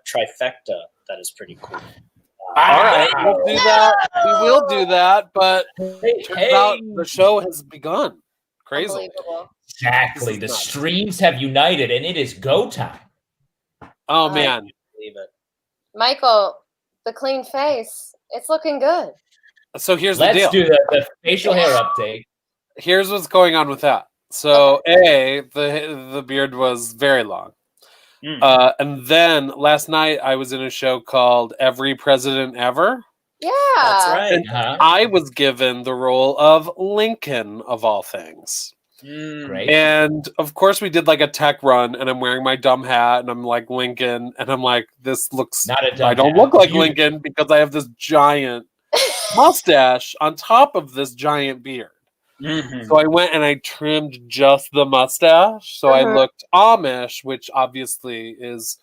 trifecta that is pretty cool. All right, we'll do that. We will do that, but turns out the show has begun. Crazy. Exactly. The streams have united, and it is go time. Oh, man. Believe it. Michael, the clean face. It's looking good. So here's the deal. Let's do the facial hair update. Here's what's going on with that. So, the beard was very long. And then last night I was in a show called Every President Ever. Yeah. That's right. And I was given the role of Lincoln, of all things. Great. And of course we did like a tech run, and I'm wearing my dumb hat, and I'm like Lincoln, and I'm like, this looks, Not a dumb I don't hat. look like Lincoln because I have this giant mustache on top of this giant beard. So I went and I trimmed just the mustache, so I looked Amish, which obviously is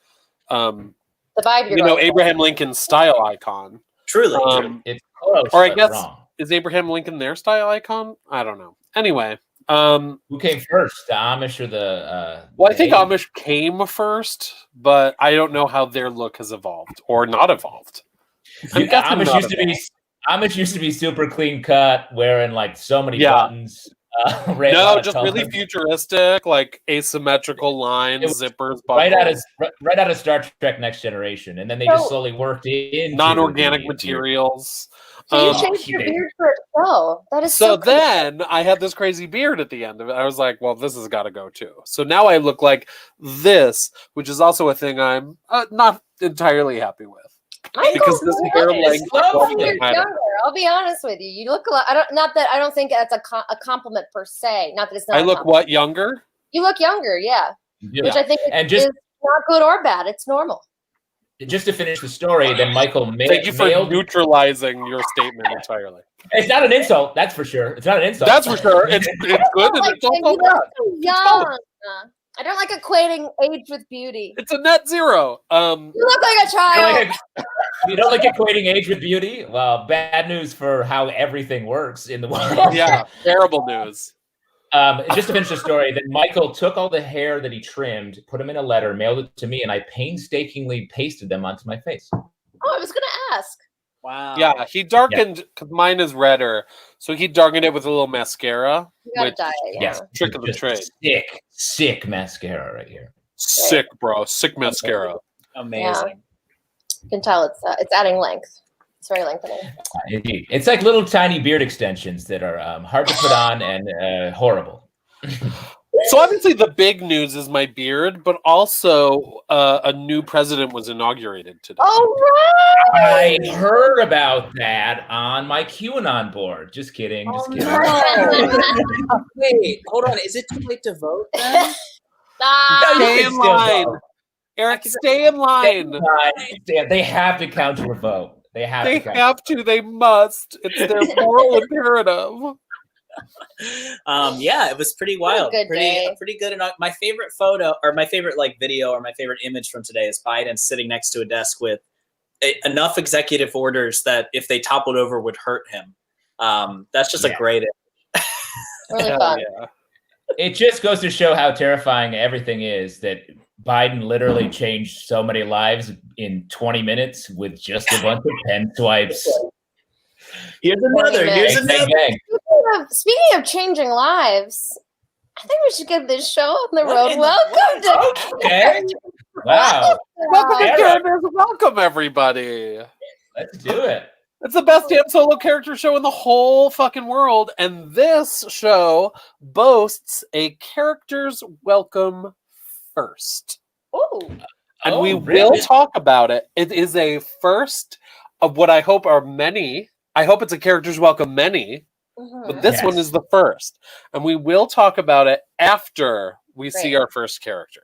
the vibe Abraham Lincoln's style icon. Truly. It's close, or I but guess wrong. Is Abraham Lincoln their style icon? I don't know. Anyway, Who came first, the Amish or the? well, I think Amish came first, but I don't know how their look has evolved or not evolved. Amish used to be super clean cut, wearing like so many buttons. No, just really futuristic, like asymmetrical lines, zippers, buckles. right out of Star Trek: Next Generation, and then they just slowly worked in non-organic materials. So you changed your beard for a show. That is so then I had this crazy beard at the end of it. I was like, well, this has got to go too. So now I look like this, which is also a thing I'm not entirely happy with. Because this hair length. I'll be honest with you. You look a lot. I don't think that's a compliment per se. Not that it's not. I look what, younger? You look younger, yeah. Which I think is not good or bad. It's normal. Just to finish the story, then Michael Thank you for neutralizing your statement entirely. It's not an insult, that's for sure. It's not an insult. That's for sure. It's good and it's also bad. Young. I don't like equating age with beauty. It's a net zero. You look like a child. You don't like equating age with beauty? Well, bad news for how everything works in the world. Yeah, terrible news. Just to finish the story, then Michael took all the hair that he trimmed, put them in a letter, mailed it to me, and I painstakingly pasted them onto my face. Oh, I was going to ask. Wow. Yeah, he darkened, because mine is redder, so he darkened it with a little mascara. You gotta dye it, Yes, trick of the trade. Sick mascara right here. Sick, bro. Sick mascara. Amazing. Yeah. You can tell it's adding length. It's very lengthening. Indeed. It's like little tiny beard extensions that are hard to put on and horrible. So obviously the big news is my beard, but also a new president was inaugurated today. Oh, right! I heard about that on my QAnon board. Just kidding. Just kidding. No. Wait, hold on. Is it too late to vote then? Stay in line. Eric, stay in line. They have to count your vote. They have to. They must. It's their moral imperative. Yeah, it was pretty wild. Pretty good. And my favorite photo, or my favorite video, or my favorite image from today is Biden sitting next to a desk with enough executive orders that if they toppled over would hurt him. That's just a great image. Really fun. Yeah. It just goes to show how terrifying everything is that Biden literally changed so many lives in 20 minutes with just a bunch of pen swipes. Here's another. Speaking of changing lives, I think we should get this show on the road. Welcome to okay. Wow. Welcome, everybody. Let's do it. It's the best damn solo character show in the whole fucking world. And this show boasts a character's welcome first. Ooh. And we will talk about it. It is a first of what I hope are many. I hope it's a character's welcome many. But this one is the first. And we will talk about it after we see our first character.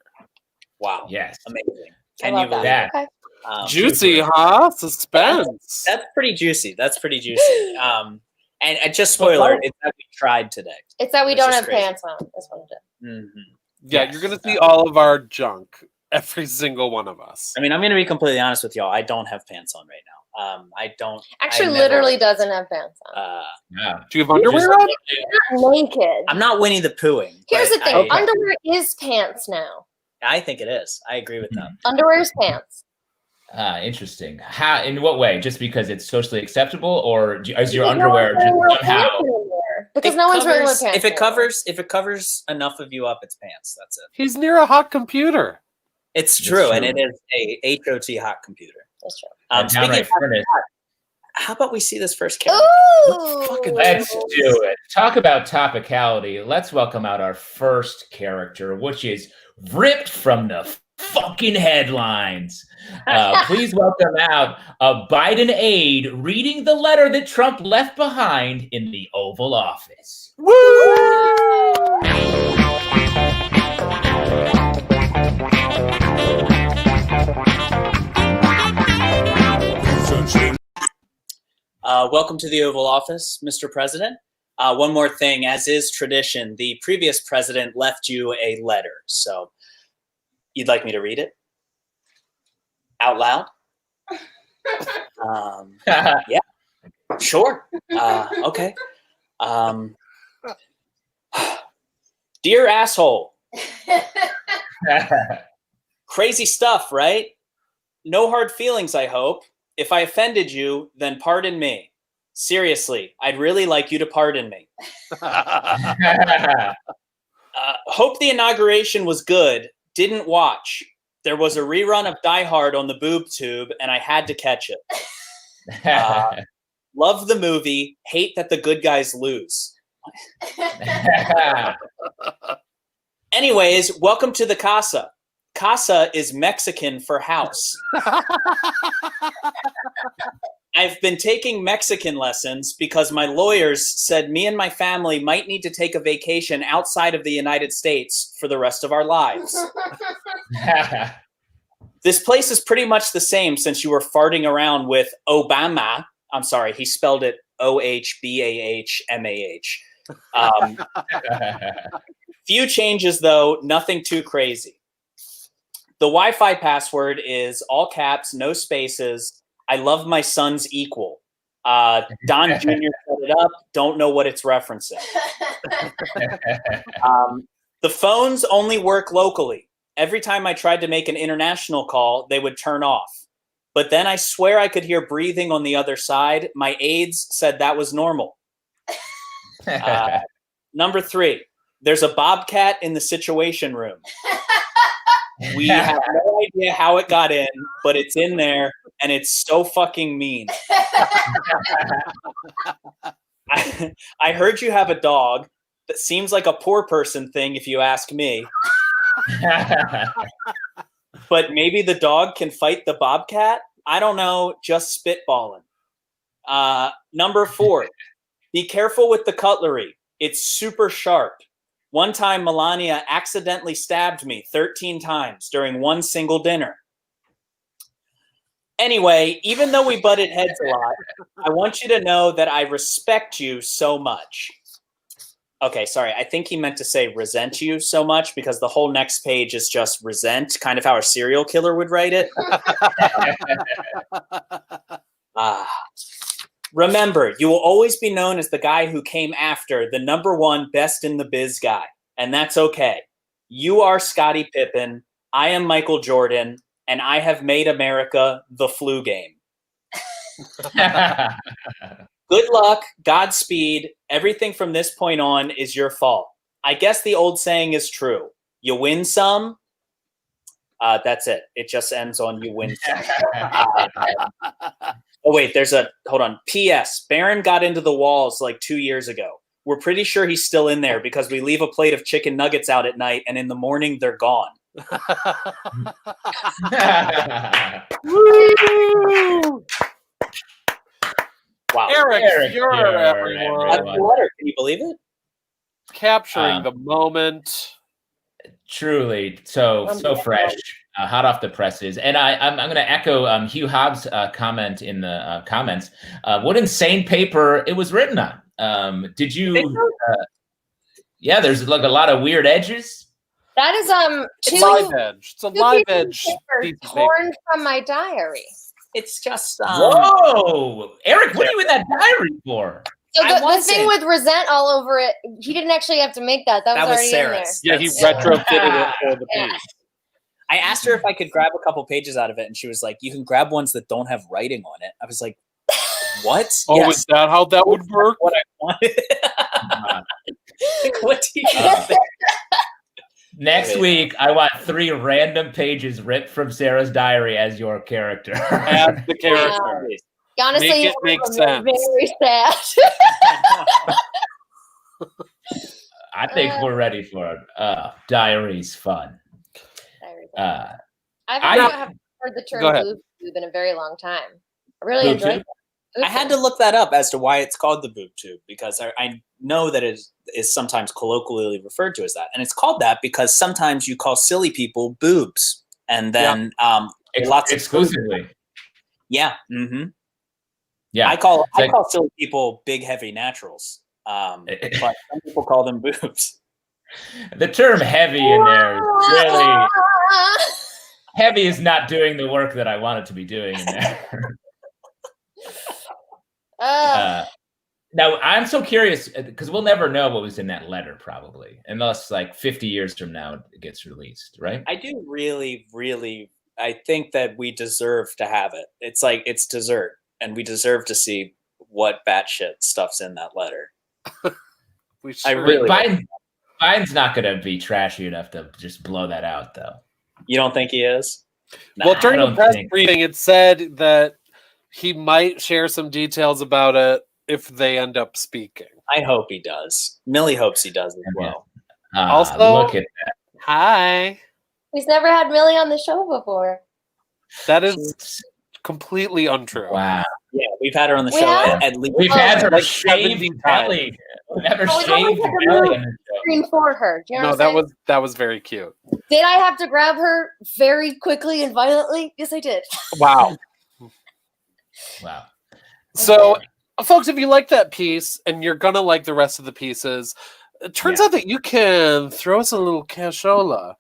Wow. Yes. Amazing. Can you believe that? Okay. Juicy, huh? Suspense. That's pretty juicy. And just spoiler, it's that we tried today. It's that we don't have pants on. That's what it is. Mm-hmm. Yeah, you're going to see all of our junk. Every single one of us. I mean, I'm going to be completely honest with y'all. I don't have pants on right now. I don't. Actually, literally doesn't have pants on. Yeah. Do you have underwear on? You're not naked. I'm not Winnie the Poohing. Here's the thing. Underwear is pants now. I think it is. I agree with that. Underwear is pants. Interesting. How? In what way? Just because it's socially acceptable, or is your underwear just somehow? Because no one's wearing pants. If it covers enough of you up, it's pants. That's it. He's near a hot computer. It's true, and it is a HOT hot computer. That's true. Speaking of hot, how about we see this first character? Let's do it. Talk about topicality. Let's welcome out our first character, which is ripped from the fucking headlines. Please welcome out a Biden aide reading the letter that Trump left behind in the Oval Office. Woo! Welcome to the Oval Office, Mr. President. One more thing, as is tradition, the previous president left you a letter. So you'd like me to read it out loud? Yeah, sure. Okay. Dear asshole. Crazy stuff, right? No hard feelings, I hope. If I offended you, then pardon me. Seriously, I'd really like you to pardon me. Hope the inauguration was good. Didn't watch. There was a rerun of Die Hard on the boob tube, and I had to catch it. Love the movie. Hate that the good guys lose. Anyways, welcome to the casa. Casa is Mexican for house. I've been taking Mexican lessons because my lawyers said me and my family might need to take a vacation outside of the United States for the rest of our lives. This place is pretty much the same since you were farting around with Obama. I'm sorry, he spelled it OHBAHMAH. Few changes though, nothing too crazy. The Wi-Fi password is all caps, no spaces. I love my son's equal. Don Jr. set it up. Don't know what it's referencing. The phones only work locally. Every time I tried to make an international call, they would turn off. But then I swear I could hear breathing on the other side. My aides said that was normal. Number 3, there's a bobcat in the Situation Room. We have no idea how it got in, but it's in there, and it's so fucking mean. I heard you have a dog. That seems like a poor person thing, if you ask me. But maybe the dog can fight the bobcat? I don't know, just spitballing. Number 4, be careful with the cutlery. It's super sharp. One time, Melania accidentally stabbed me 13 times during one single dinner. Anyway, even though we butted heads a lot, I want you to know that I respect you so much. Okay, sorry. I think he meant to say resent you so much because the whole next page is just resent, kind of how a serial killer would write it. Remember, you will always be known as the guy who came after the #1 best in the biz guy, and that's okay. You are Scottie Pippen, I am Michael Jordan, and I have made America the flu game. Good luck, Godspeed. Everything from this point on is your fault. I guess the old saying is true. You win some. That's it. It just ends on you win some. Oh, wait, hold on. P.S. Barron got into the walls like 2 years ago. We're pretty sure he's still in there because we leave a plate of chicken nuggets out at night and in the morning they're gone. Wow. Eric, you're everyone. That's the letter. Can you believe it? Capturing the moment. Truly, so fresh, hot off the presses. And I'm going to echo Hugh Hobbs' comment in the comments. What insane paper it was written on. Did you? Yeah, there's like a lot of weird edges. That is It's live edge. It's a live edge piece of torn from my diary. It's just whoa, Eric, what are you in that diary for? So the thing with resent all over it, he didn't actually have to make that. That was already Sarah's. in there. Yeah, he retrofitted it for the piece. I asked her if I could grab a couple pages out of it, and she was like, "You can grab ones that don't have writing on it." I was like, "What? Oh, Yes. is that how that would work? What I wanted." Like, what do you think? Next week, I want 3 random pages ripped from Sarah's diary as your character. As the character. Honestly, Make it make sense. Very sad. I think we're ready for it. Diary's fun. I I- haven't heard the Go term ahead. boob tube in a very long time. I really Boob enjoyed tube? it. I had to look that up as to why it's called the boob tube, because I know that it is sometimes colloquially referred to as that, and it's called that because sometimes you call silly people boobs, and then lots of exclusively. Yeah. Mm-hmm. Yeah. I call silly people big heavy naturals, but some people call them boobs. The term heavy in there is really heavy is not doing the work that I want it to be doing in there. Now, I'm so curious because we'll never know what was in that letter, probably, unless like 50 years from now it gets released, right? I do really, really. I think that we deserve to have it. It's like it's dessert, and we deserve to see what batshit stuff's in that letter. I really. Biden's not going to be trashy enough to just blow that out, though. You don't think he is? Well, during the press briefing, it said that he might share some details about it if they end up speaking. I hope he does. Millie hopes he does as well. Also, look at that. Hi. He's never had Millie on the show before. That is completely untrue. Wow. Yeah, we've had her on the show at least. We've had her like shaved 70 belly. Never Oh, shaved I belly on the show. Screen for her. Do you know what I'm saying? that was very cute. Did I have to grab her very quickly and violently? Yes, I did. Wow. Wow. So, folks, if you like that piece and you're gonna like the rest of the pieces, it turns out that you can throw us a little cashola.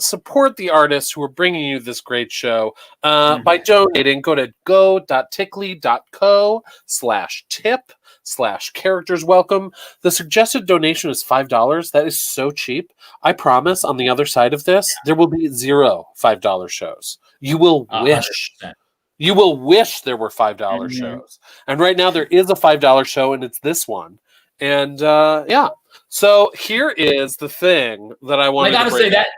Support the artists who are bringing you this great show by donating. Go to go.tickly.co/tip/characters welcome. The suggested donation is $5. That is so cheap. I promise on the other side of this, there will be 0 $5 shows. You will wish. 100%. You will wish there were $5 shows. And right now there is a $5 show, and it's this one. And so here is the thing that I wanted I gotta to say that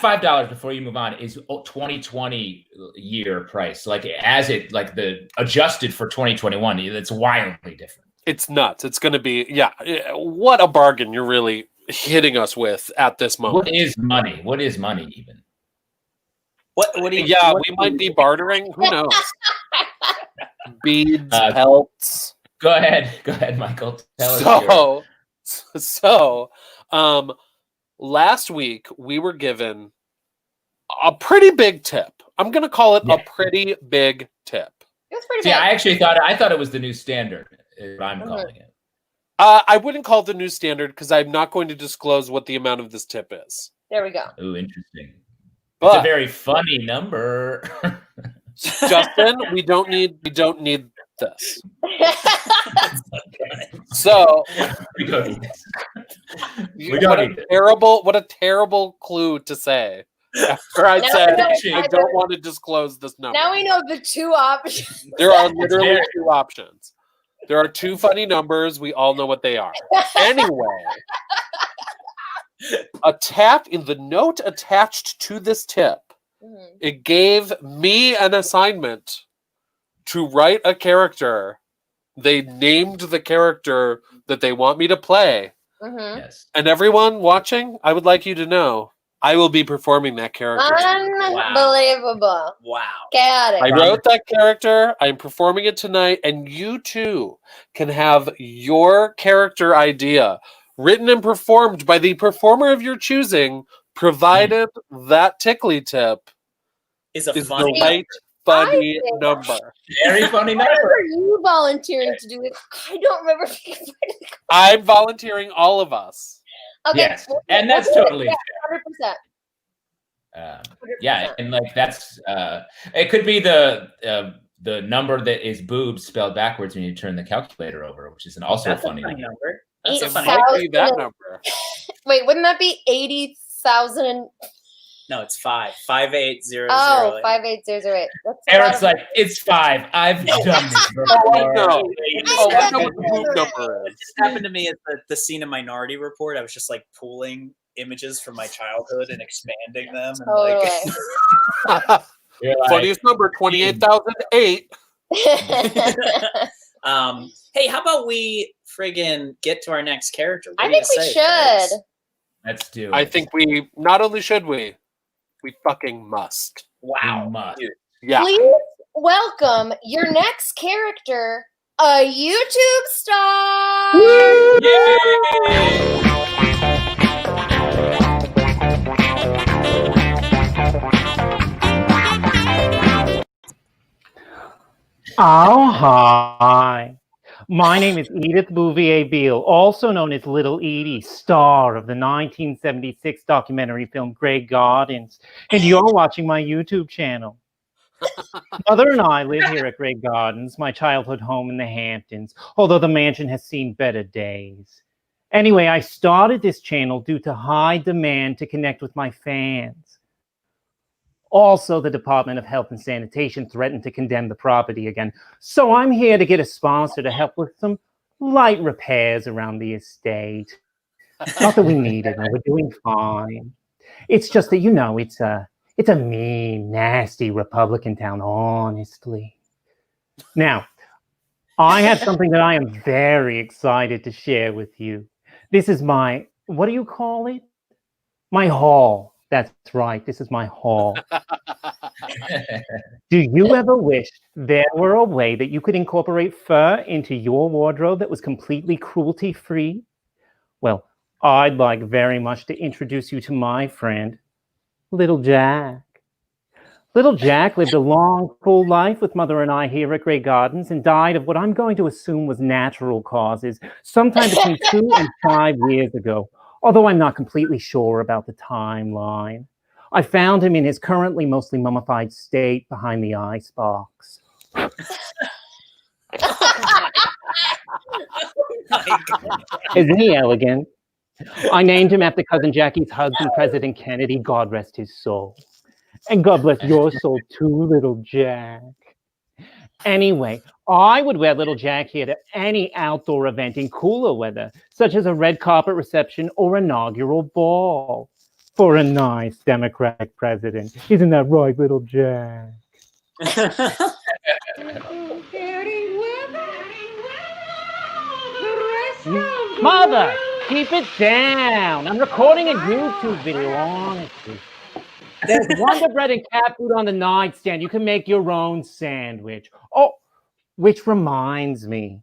$5 before you move on is 2020 year price. Like as it like the adjusted for 2021, it's wildly different. It's nuts. It's going to be what a bargain you're really hitting us with at this moment. What is money? What is money even? What do you? We might be bartering. Who knows? Beads, pelts. Go ahead, Michael. Tell us. Last week we were given a pretty big tip. I'm going to call it a pretty big tip. It was pretty big. I actually thought it was the new standard. I'm calling it. I wouldn't call it the new standard because I'm not going to disclose what the amount of this tip is. There we go. Ooh, interesting. But, it's a very funny number. Justin, we don't need this. So we don't need this. What a terrible clue to say. After I said I don't want to disclose this number. Now we know the 2 options. There are literally 2 options. There are 2 funny numbers. We all know what they are. Anyway, in the note attached to this tip, it gave me an assignment to write a character. They named the character that they want me to play. Yes. And everyone watching, I would like you to know, I will be performing that character. Unbelievable. Wow. Chaotic. I wrote that character. I'm performing it tonight. And you too can have your character idea written and performed by the performer of your choosing, provided that tickly tip is the right funny number. Very funny number. I remember you volunteering to do it. I don't remember. I'm volunteering all of us. Okay. Yes. And that's totally 100%. Yeah, and like that's it could be the number that is boobs spelled backwards when you turn the calculator over, which is also a funny number. That's a funny Might be that number. Wait, wouldn't that be 80,000? No, it's 55800. Oh, 58008. Eric's like, it's 5. I've done this before. Oh, I know what the group number is. This happened to me at the scene in Minority Report. I was just like pulling images from my childhood and expanding them. And, Totally. Funniest number, 28,008. Hey, how about we friggin' get to our next character? What I do you think we say, should. folks? Let's do it. I think we not only should we fucking must. Wow. We must. Yeah. Please welcome your next character, a YouTube star. Yay! Oh, hi. My name is Edith Bouvier Beale, also known as Little Edie, star of the 1976 documentary film Grey Gardens, and you're watching my YouTube channel. Mother and I live here at Grey Gardens, my childhood home in the Hamptons, although the mansion has seen better days. Anyway, I started this channel due to high demand to connect with my fans. Also, the Department of Health and Sanitation threatened to condemn the property again. So I'm here to get a sponsor to help with some light repairs around the estate. Not that we need it, we're doing fine. It's just that, you know, it's a mean, nasty Republican town, honestly. Now, I have something that I am very excited to share with you. This is my, what do you call it? My haul. That's right, this is my haul. Do you ever wish there were a way that you could incorporate fur into your wardrobe that was completely cruelty-free? Well, I'd like very much to introduce you to my friend, Little Jack. Little Jack lived a long, full life with Mother and I here at Grey Gardens and died of what I'm going to assume was natural causes sometime between 2 and 5 years ago, although I'm not completely sure about the timeline. I found him in his currently mostly mummified state behind the icebox. Isn't he elegant? I named him after Cousin Jackie's husband, President Kennedy, God rest his soul. And God bless your soul too, Little Jack. Anyway, I would wear Little Jack here to any outdoor event in cooler weather, such as a red carpet reception or inaugural ball, for a nice Democratic president. Isn't that right, Little Jack? Mother, keep it down. I'm recording a YouTube video, honestly. There's Wonder Bread and cat food on the nightstand. You can make your own sandwich. Oh, which reminds me,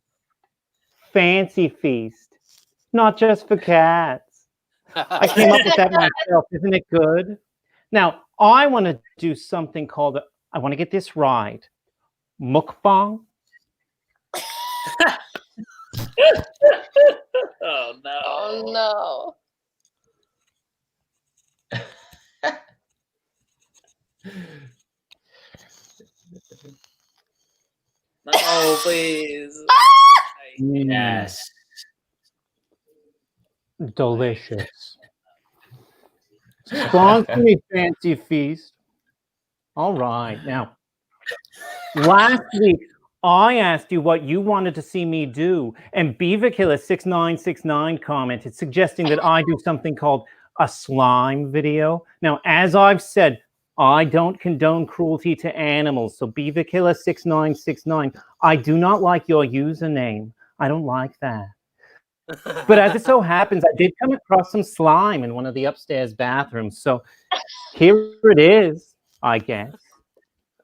Fancy Feast, not just for cats. I came up with that myself. Isn't it good? Now, I want to do something called, I want to get this right, mukbang. Oh, no. Oh, no. No, please. Yes. Delicious. Sponsor me, Fancy Feast. All right. Now, last week, I asked you what you wanted to see me do, and Beaver Killer 6969 commented, suggesting that I do something called a slime video. Now, as I've said, I don't condone cruelty to animals. So Beaver Killer 6969, I do not like your username. I don't like that. But as it so happens, I did come across some slime in one of the upstairs bathrooms. So here it is, I guess.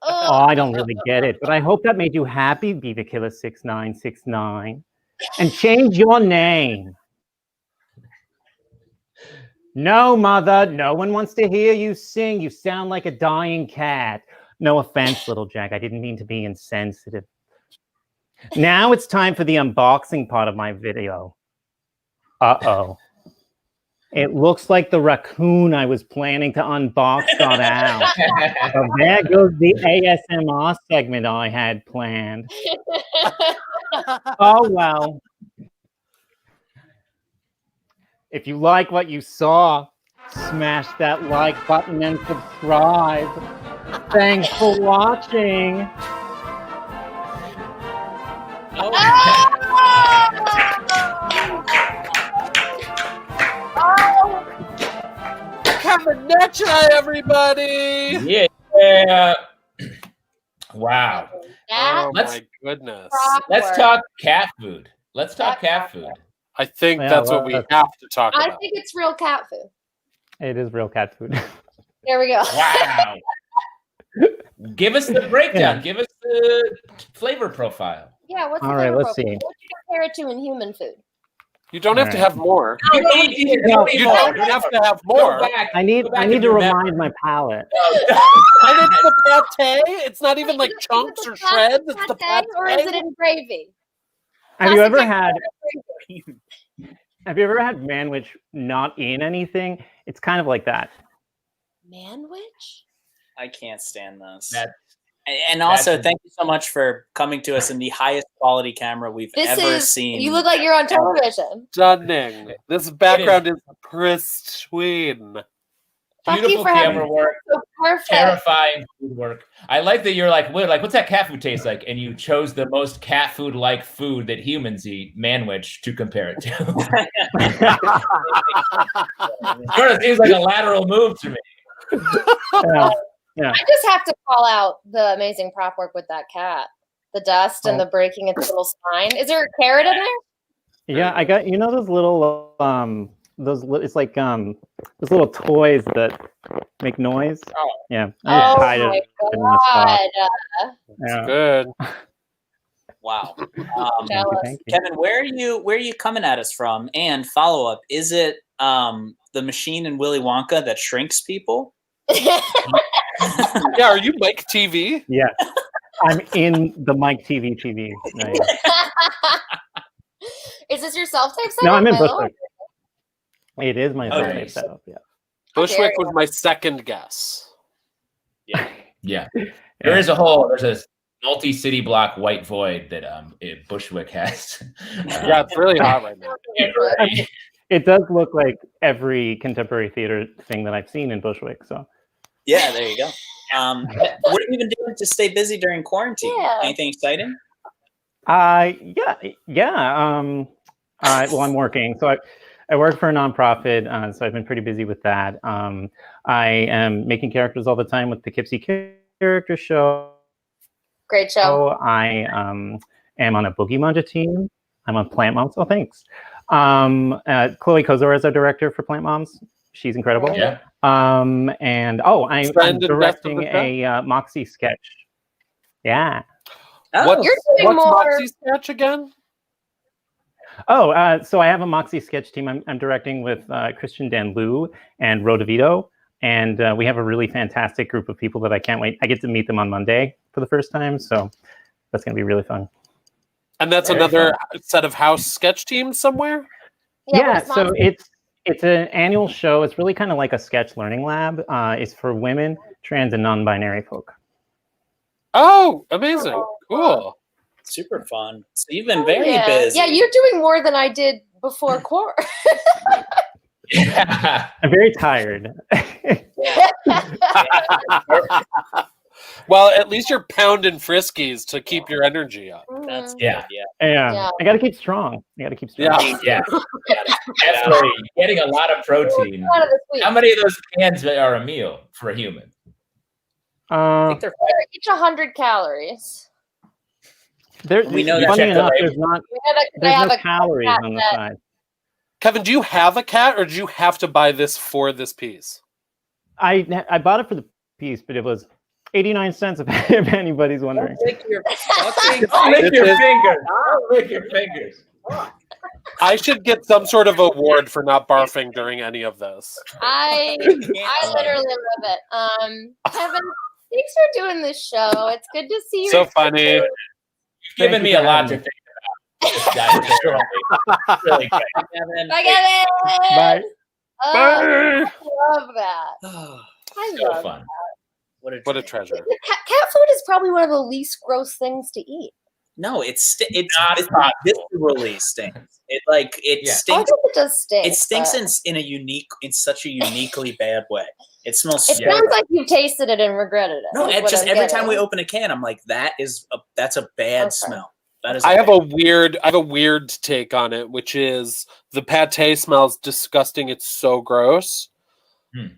Oh, I don't really get it, but I hope that made you happy, Beaver Killer 6969. And change your name. No, Mother, no one wants to hear you sing. You sound like a dying cat. No offense, Little Jack. I didn't mean to be insensitive. Now it's time for the unboxing part of my video. Uh-oh. It looks like the raccoon I was planning to unbox got out. So there goes the ASMR segment I had planned. Oh, well. If you like what you saw, Smash that like button and subscribe. Thanks for watching. Cabernet, everybody! Yeah. Wow. Oh Let's- my goodness. Let's talk cat food. Let's talk cat food. I think Yeah, that's what we have to talk I about. think it's real cat food. It is real cat food. There we go. Wow. Give us the breakdown. Yeah. Give us the flavor profile. Yeah, what's the All right, flavor let's profile? see. What would you compare it to in human food? You don't have to have more. You don't need You don't have to have more. I need to remind my palate. And it's the pate. It's not even like chunks or shreds. It's the pate. Or is it in gravy? Have you ever Classic had manwich not in anything? It's kind of like that. Manwich? I can't stand this. That- And also, that's- thank you so much for coming to us in the highest quality camera we've ever seen. You look like you're on television. Stunning. This background is pristine. Thank you Beautiful for having camera work. So perfect. Terrifying food work. I like that you're like, what's that cat food taste like? And you chose the most cat food like food that humans eat, manwich, to compare it to. Sort of seems like a lateral move to me. Yeah. I just have to call out the amazing prop work with that cat. The dust and the breaking its little spine. Is there a carrot in there? Yeah, I got those little it's like those little toys that make noise. Oh. Yeah. I just Oh tied my it in the spot. god. Yeah. Good. Wow. Jealous. Thank you. Kevin, where are you coming at us from? And follow up, is it the machine in Willy Wonka that shrinks people? Yeah, are you Mike TV? Yeah. I'm in the Mike TV. No, yeah. Is this your self-tape setup? No, I'm in my lord? Bushwick. It is my Okay. self-tape setup. Yeah. Bushwick was my second guess. Yeah. There's a multi-city block white void that Bushwick has. Yeah, it's really hot right now. It does look like every contemporary theater thing that I've seen in Bushwick. So Yeah, there you go. What have you been doing to stay busy during quarantine? Yeah. Anything exciting? yeah. Well, I'm working. So I work for a nonprofit, so I've been pretty busy with that. I am making characters all the time with the Poughkeepsie Character Show. Great show. I am on a Boogie Manja team. I'm on Plant Moms. Oh, thanks. Chloe Kozor is our director for Plant Moms. She's incredible. Yeah. I'm Friend and directing best of the a Moxie sketch. Yeah. Oh, You're doing What's more. Moxie's sketch again? So I have a Moxie sketch team. I'm directing with Christian Danlou and Ro DeVito. And we have a really fantastic group of people that I can't wait. I get to meet them on Monday for the first time. So that's going to be really fun. And that's Very another set of house sketch teams somewhere? Yeah, what's so Moxie? it's an annual show. It's really kind of like a sketch learning lab. It's for women, trans, and non-binary folk. Oh, amazing. Cool. super fun. So you've been very yeah. busy. Yeah, you're doing more than I did before core. Yeah. I'm very tired. Well, at least you're pounding friskies to keep your energy up. That's Yeah. good, yeah. Yeah, I got to keep strong. Yeah. Yeah. Definitely getting a lot of protein. Out of this week. How many of those cans are a meal for a human? I think they're They're each 100 calories. We know that. Funny Check the enough, label. there's no calories on the side. Kevin, do you have a cat or do you have to buy this for this piece? I bought it for the piece, but it was 89 cents if anybody's wondering. Lick your fucking Lick your fingers. Lick your fingers. I should get some sort of award for not barfing during any of this. I literally love it. Kevin, thanks for doing this show. It's good to see you. So funny. You've given Thank me you a for lot having to think about. Really great. Kevin. Bye, Kevin. Bye. Oh, Bye. I love that. I So love fun. What a What a treat. treasure. Cat food is probably one of the least gross things to eat. No, it's Not possible. viscerally stinks. It I stinks. guess it does stink. It stinks but in such a uniquely bad way. It smells. It sounds like you've tasted it and regretted it. No, is it what just I'm every getting. time we open a can, I'm like, that's a bad smell. That is. I have a weird take on it, which is the pate smells disgusting. It's so gross.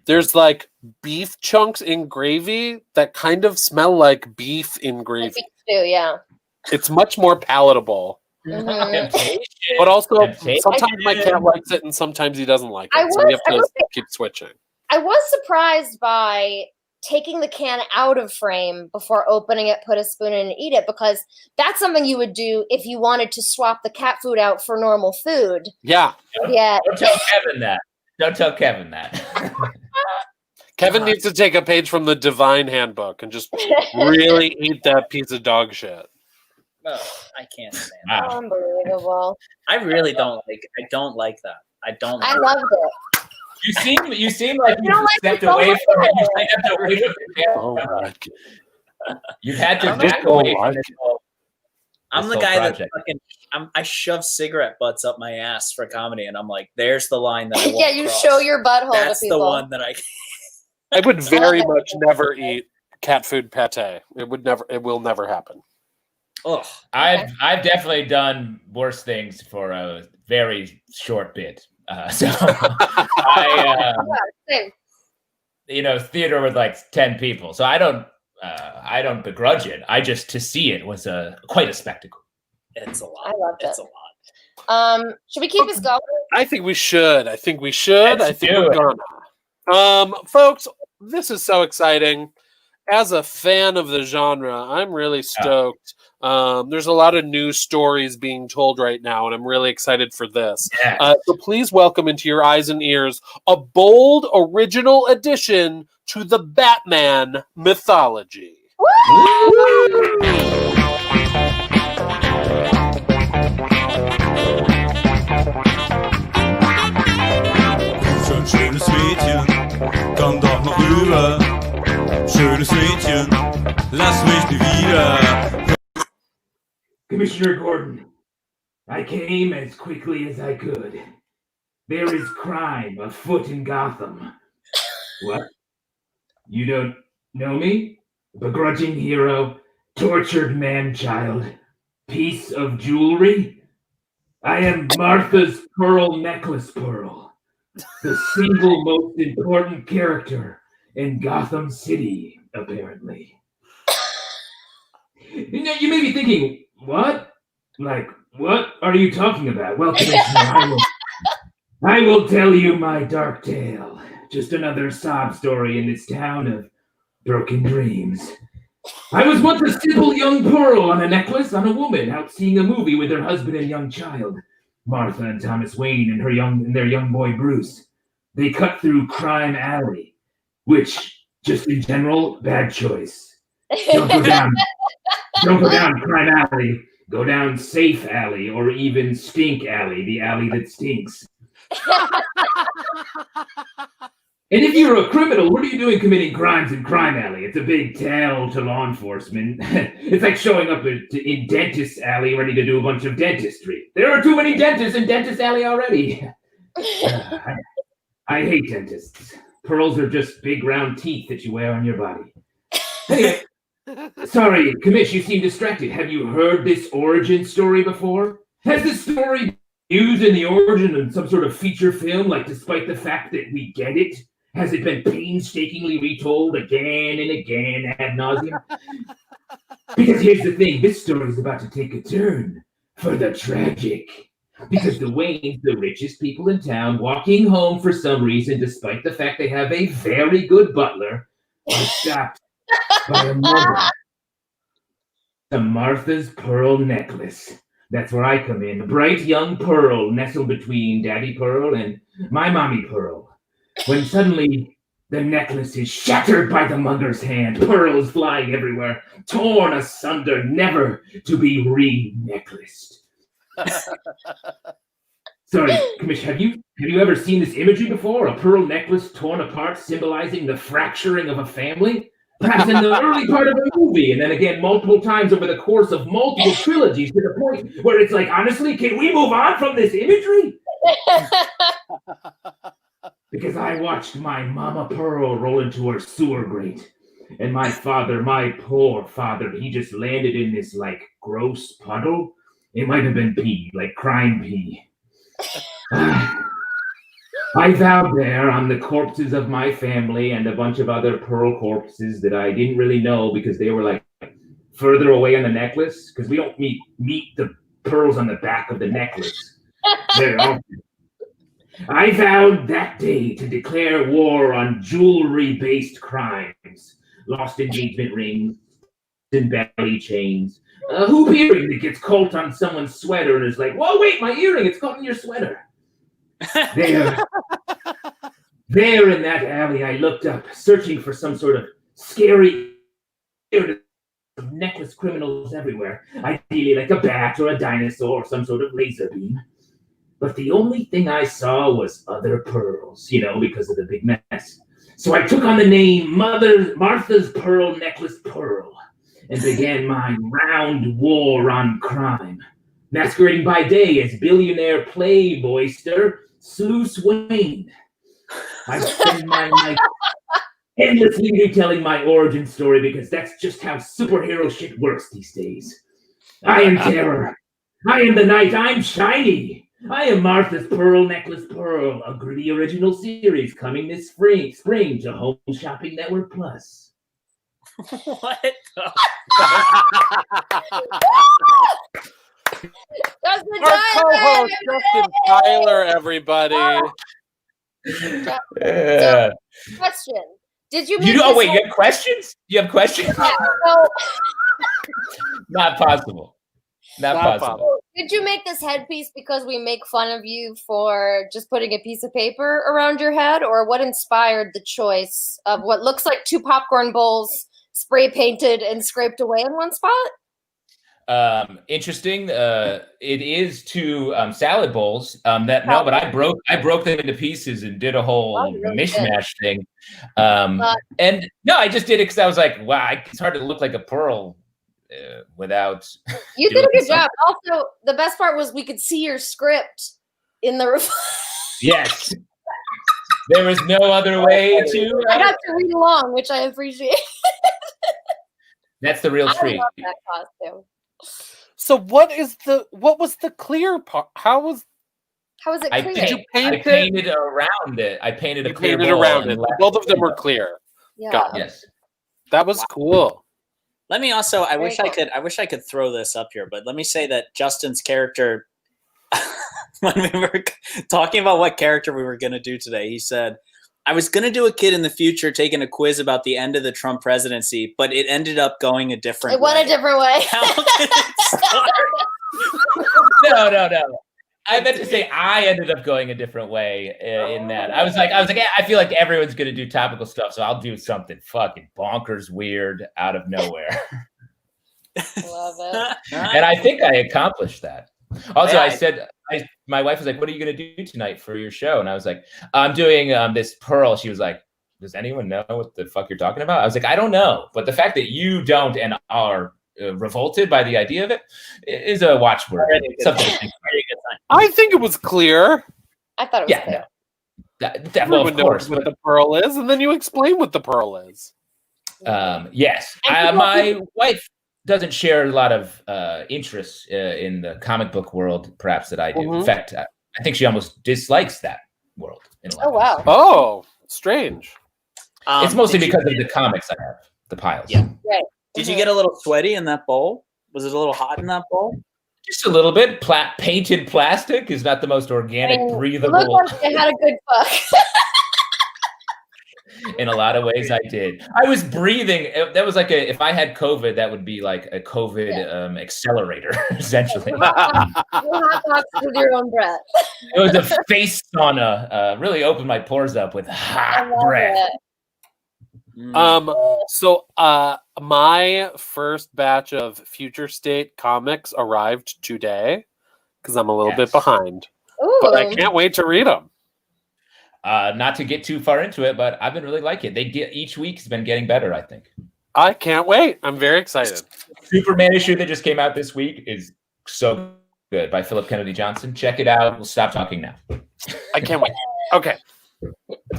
There's like beef chunks in gravy that kind of smell like beef in gravy. Beef stew, yeah. It's much more palatable. Mhm. But also, sometimes my cat likes it and sometimes he doesn't like it. So we have to keep switching. I was surprised by taking the can out of frame before opening it, put a spoon in and eat it, because that's something you would do if you wanted to swap the cat food out for normal food. Yeah. Yeah. Don't tell Kevin that. Don't tell Kevin that. Kevin needs to take a page from the Divine Handbook and just really eat that piece of dog shit. Oh, I can't stand it. Wow. Unbelievable. I really don't like it. I don't like that. I loved it. You seem like you stepped away from it. You stepped away from it. Oh my God. You've had to I back away from this whole I'm the whole guy project. that I shove cigarette butts up my ass for comedy, and I'm like, there's the line that I won't Yeah, you cross. show your butthole That's to people. the one that I would very much never eat cat food pate. It will never happen. Ugh. I've definitely done worse things for a very short bit. So I Same. theater with like 10 people. So I don't begrudge it. I just, to see it was quite a spectacle. It's a lot. I loved it. It's a lot. Should we keep this going? I think we should. Let's We're gonna. Folks, this is so exciting. As a fan of the genre, I'm really stoked. There's a lot of news stories being told right now, and I'm really excited for this. Yeah. So please welcome into your eyes and ears a bold, original addition to the Batman mythology. Zo'n schönes Mädchen, komm doch noch rüber. Schönes Mädchen, lass mich nie wieder. Commissioner Gordon, I came as quickly as I could. There is crime afoot in Gotham. What? You don't know me? Begrudging hero, tortured man-child, piece of jewelry? I am Martha's Pearl Necklace Pearl, the single most important character in Gotham City, apparently. You may be thinking, what? Like, what are you talking about? Well, Commissioner, I will tell you my dark tale. Just another sob story in this town of broken dreams. I was once a simple young pearl on a necklace on a woman out seeing a movie with her husband and young child, Martha and Thomas Wayne and their young boy Bruce. They cut through Crime Alley, which, just in general, bad choice. Don't go down Crime Alley. Go down Safe Alley or even Stink Alley, the alley that stinks. And if you're a criminal, what are you doing committing crimes in Crime Alley? It's a big tell to law enforcement. It's like showing up in Dentist Alley ready to do a bunch of dentistry. There are too many dentists in Dentist Alley already. I hate dentists. Pearls are just big round teeth that you wear on your body. Anyway, sorry, Commish, you seem distracted. Have you heard this origin story before? Has this story used in the origin in some sort of feature film, like despite the fact that we get it? Has it been painstakingly retold again and again ad nauseum? Because here's the thing, this story is about to take a turn for the tragic. Because the Waynes, the richest people in town, walking home for some reason, despite the fact they have a very good butler, are stopped by a mother. The Martha's Pearl Necklace. That's where I come in. A bright young pearl nestled between Daddy Pearl and my Mommy Pearl. When suddenly the necklace is shattered by the mugger's hand, pearls flying everywhere, torn asunder, never to be re-necklaced. Sorry, Commissioner, have you ever seen this imagery before? A pearl necklace torn apart, symbolizing the fracturing of a family? Perhaps in the early part of a movie, and then again multiple times over the course of multiple trilogies to the point where it's like, honestly, can we move on from this imagery? Because I watched my Mama Pearl roll into her sewer grate. And my father, my poor father, he just landed in this, like, gross puddle. It might have been pee, like crime pee. I vowed there on the corpses of my family and a bunch of other pearl corpses that I didn't really know because they were, like, further away on the necklace. Because we don't meet the pearls on the back of the necklace very often. I vowed that day to declare war on jewelry-based crimes. Lost engagement rings and belly chains. A hoop earring that gets caught on someone's sweater and is like, whoa, wait, my earring, it's caught in your sweater. There in that alley, I looked up, searching for some sort of scary necklace criminals everywhere. Ideally like a bat or a dinosaur or some sort of laser beam. But the only thing I saw was other pearls, because of the big mess. So I took on the name Martha's Pearl Necklace Pearl and began my round war on crime, masquerading by day as billionaire playboyster Sluice Wayne. I spend my night endlessly retelling my origin story because that's just how superhero shit works these days. I am terror. I am the night. I'm shiny. I am Martha's Pearl Necklace Pearl, a gritty original series coming this spring to Home Shopping Network Plus. What? Justin Our co-host, Tyler, Justin Tyler, everybody. Yeah. question. Did you You make wait, this you have questions? You have questions? Yeah, so, Not possible. Not possible. did you make this headpiece because we make fun of you for just putting a piece of paper around your head, or what inspired the choice of what looks like 2 popcorn bowls spray painted and scraped away in one spot? Interesting. It is 2 salad bowls. But I broke them into pieces and did a whole mishmash thing. And no, I just did it because I was like, wow, it's hard to look like a pearl without. You did a good job. Also, the best part was we could see your script in the. Yes. There was no other way to. I got to read along, which I appreciate. That's the real treat. I love that costume. So what was the clear part? How was it clear? Did you paint I painted around it. I painted a clear painted bowl around it? Both of them were clear. Yeah. Got it. Yes. That was cool. Let me also. I Very wish I could throw this up here, but let me say that Justin's character, when we were talking about what character we were going to do today, he said, "I was going to do a kid in the future taking a quiz about the end of the Trump presidency, but it ended up going a different. It went a different way." How did it start? No. I meant to say I ended up going a different way in that. I was like, I feel like everyone's going to do topical stuff, so I'll do something fucking bonkers, weird, out of nowhere. Love it. And I think I accomplished that. Also, Yeah, I said, my wife was like, "What are you going to do tonight for your show?" And I was like, "I'm doing this pearl." She was like, "Does anyone know what the fuck you're talking about?" I was like, "I don't know," but the fact that you don't and are revolted by the idea of it is a watchword. Something to think about. I think it was clear. I thought it was clear. Well, of course, what the pearl is, and then you explain what the pearl is. Yes, my wife doesn't share a lot of interests in the comic book world, perhaps, that I do. Mm-hmm. In fact, I think she almost dislikes that world. In a lot Oh, of wow. ways. Oh, strange. It's mostly because of the comics I have, the piles. Yeah. Right. Did you get a little sweaty in that bowl? Was it a little hot in that bowl? Just a little bit. Painted plastic is not the most organic, breathable. It looked like they had a good fuck. In a lot of ways, I did. I was breathing. That was like if I had COVID, that would be like a COVID accelerator, essentially. You hot box with your own breath. It was a face sauna. Really opened my pores up with hot breath. So my first batch of Future State comics arrived today because I'm a little bit behind. Ooh. But I can't wait to read them. Not to get too far into it, but I've been really liking it. Each week's been getting better, I think. I can't wait. I'm very excited. Superman issue that just came out this week is so good by Philip Kennedy Johnson. Check it out. We'll stop talking now. I can't wait. Okay.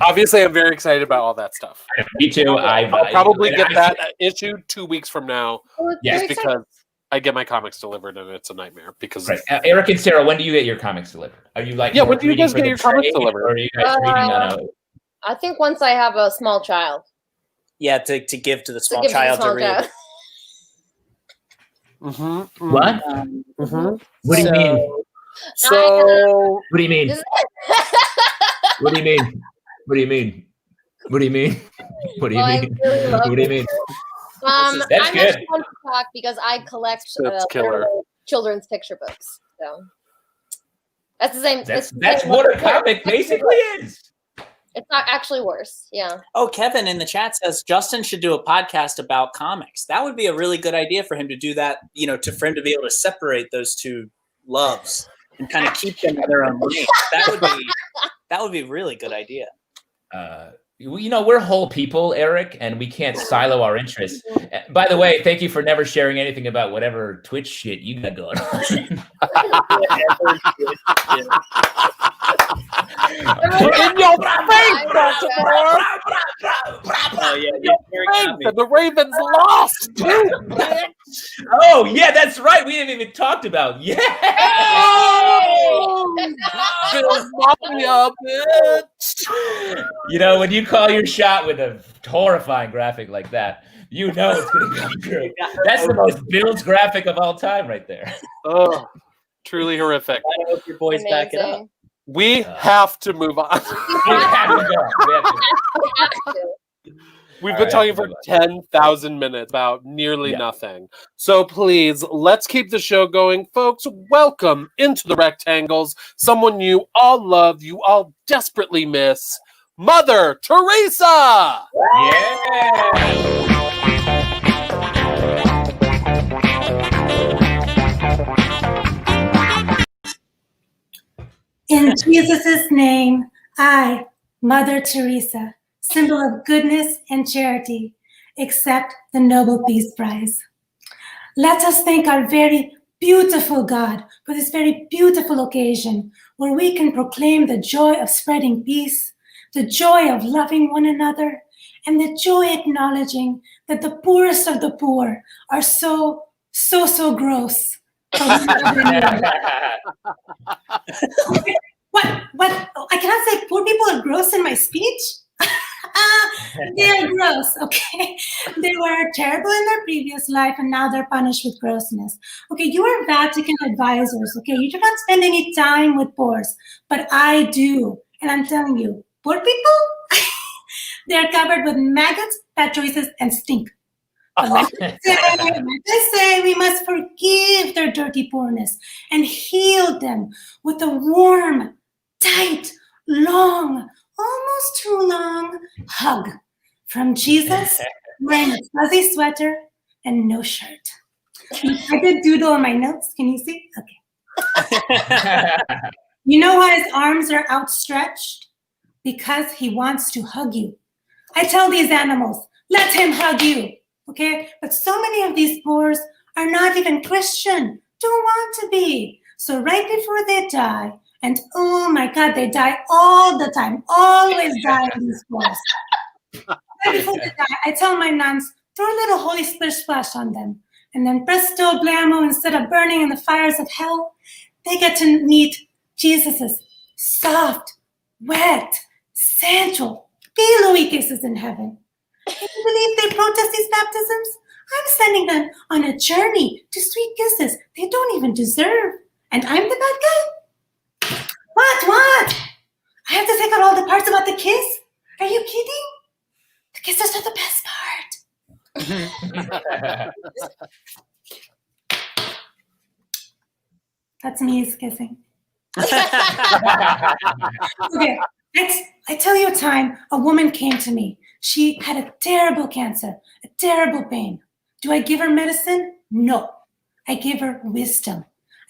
Obviously, I'm very excited about all that stuff. Me too. I'll probably get that issue 2 weeks from now. Yes, because I get my comics delivered and it's a nightmare. Because Eric and Sarah, when do you get your comics delivered? Are you like when do you guys get your comics delivered? Or are you guys reading on a... I think once I have a small child. Yeah, to give to the small child to read. What? What do you mean? So what do you mean? What do you mean? What do you mean? What do you mean? What do you mean? What do you mean? I'm good. actually going to talk because I collect children's picture books. So that's the same. That's what a comic basically is. It's not actually worse. Yeah. Oh, Kevin in the chat says Justin should do a podcast about comics. That would be a really good idea for him to do that, for him to be able to separate those two loves and kind of keep them in their own lane. That would be a really good idea. We're whole people, Eric, and we can't silo our interests. By the way, thank you for never sharing anything about whatever Twitch shit you got going on. In your face, Baltimore! The Ravens lost, too! Oh, yeah, that's right. We haven't even talked about. Yeah! Bill's Mafia, bitch! When you call your shot with a horrifying graphic like that, it's going to come true. That's the most Bill's graphic of all time right there. Oh, truly horrific. I hope your boys back it up. We have to move on. We have to go. We've been talking for 10,000 minutes about nearly nothing. So please, let's keep the show going. Folks, welcome into the Rectangles. Someone you all love, you all desperately miss, Mother Teresa! Yeah! In Jesus' name, I, Mother Teresa, symbol of goodness and charity, accept the Nobel Peace Prize. Let us thank our very beautiful God for this very beautiful occasion where we can proclaim the joy of spreading peace, the joy of loving one another, and the joy acknowledging that the poorest of the poor are so gross. What? I cannot say poor people are gross in my speech. They are gross, okay? They were terrible in their previous life and now they're punished with grossness. Okay, you are Vatican advisors, okay? You do not spend any time with poors, but I do. And I'm telling you, poor people, they're covered with maggots, bad choices, and stink. But let us say we must forgive their dirty poorness and heal them with a warm, tight, long, almost too long hug from Jesus wearing a fuzzy sweater and no shirt. I did doodle on my notes. Can you see? Okay. You know why his arms are outstretched? Because he wants to hug you. I tell these animals, let him hug you. Okay, but so many of these poors are not even Christian, don't want to be. So right before they die, and oh my God, they die all the time, always die in these poors. Right before they die, I tell my nuns, throw a little holy splash on them. And then presto blammo, instead of burning in the fires of hell, they get to meet Jesus's soft, wet, sensual, pillowy kisses in heaven. Can you believe they protest these baptisms? I'm sending them on a journey to sweet kisses they don't even deserve. And I'm the bad guy? What? I have to take out all the parts about the kiss? Are you kidding? The kisses are the best part. That's me kissing. Okay, I tell you a time a woman came to me. She had a terrible cancer, a terrible pain. Do I give her medicine? No. I give her wisdom.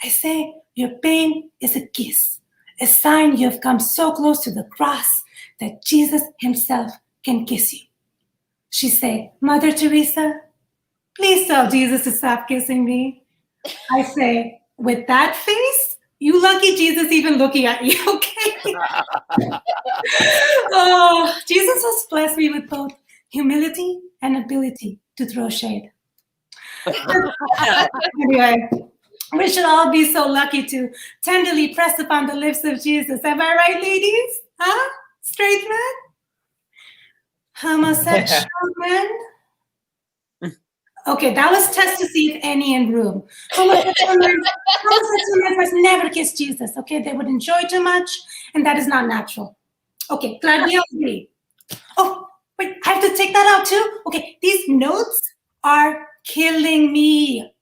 I say, your pain is a kiss, a sign you have come so close to the cross that Jesus himself can kiss you. She say, Mother Teresa, please tell Jesus to stop kissing me. I say, with that face, you lucky Jesus even looking at you, okay? Oh, Jesus has blessed me with both humility and ability to throw shade. Anyway, we should all be so lucky to tenderly press upon the lips of Jesus. Am I right, ladies? Huh? Straight men? Homosexual men? Okay, that was test to see if any in room. Homosexual men must never kiss Jesus, okay? They would enjoy too much, and that is not natural. Okay, glad we all agree. Oh, wait, I have to take that out too? Okay, these notes are killing me.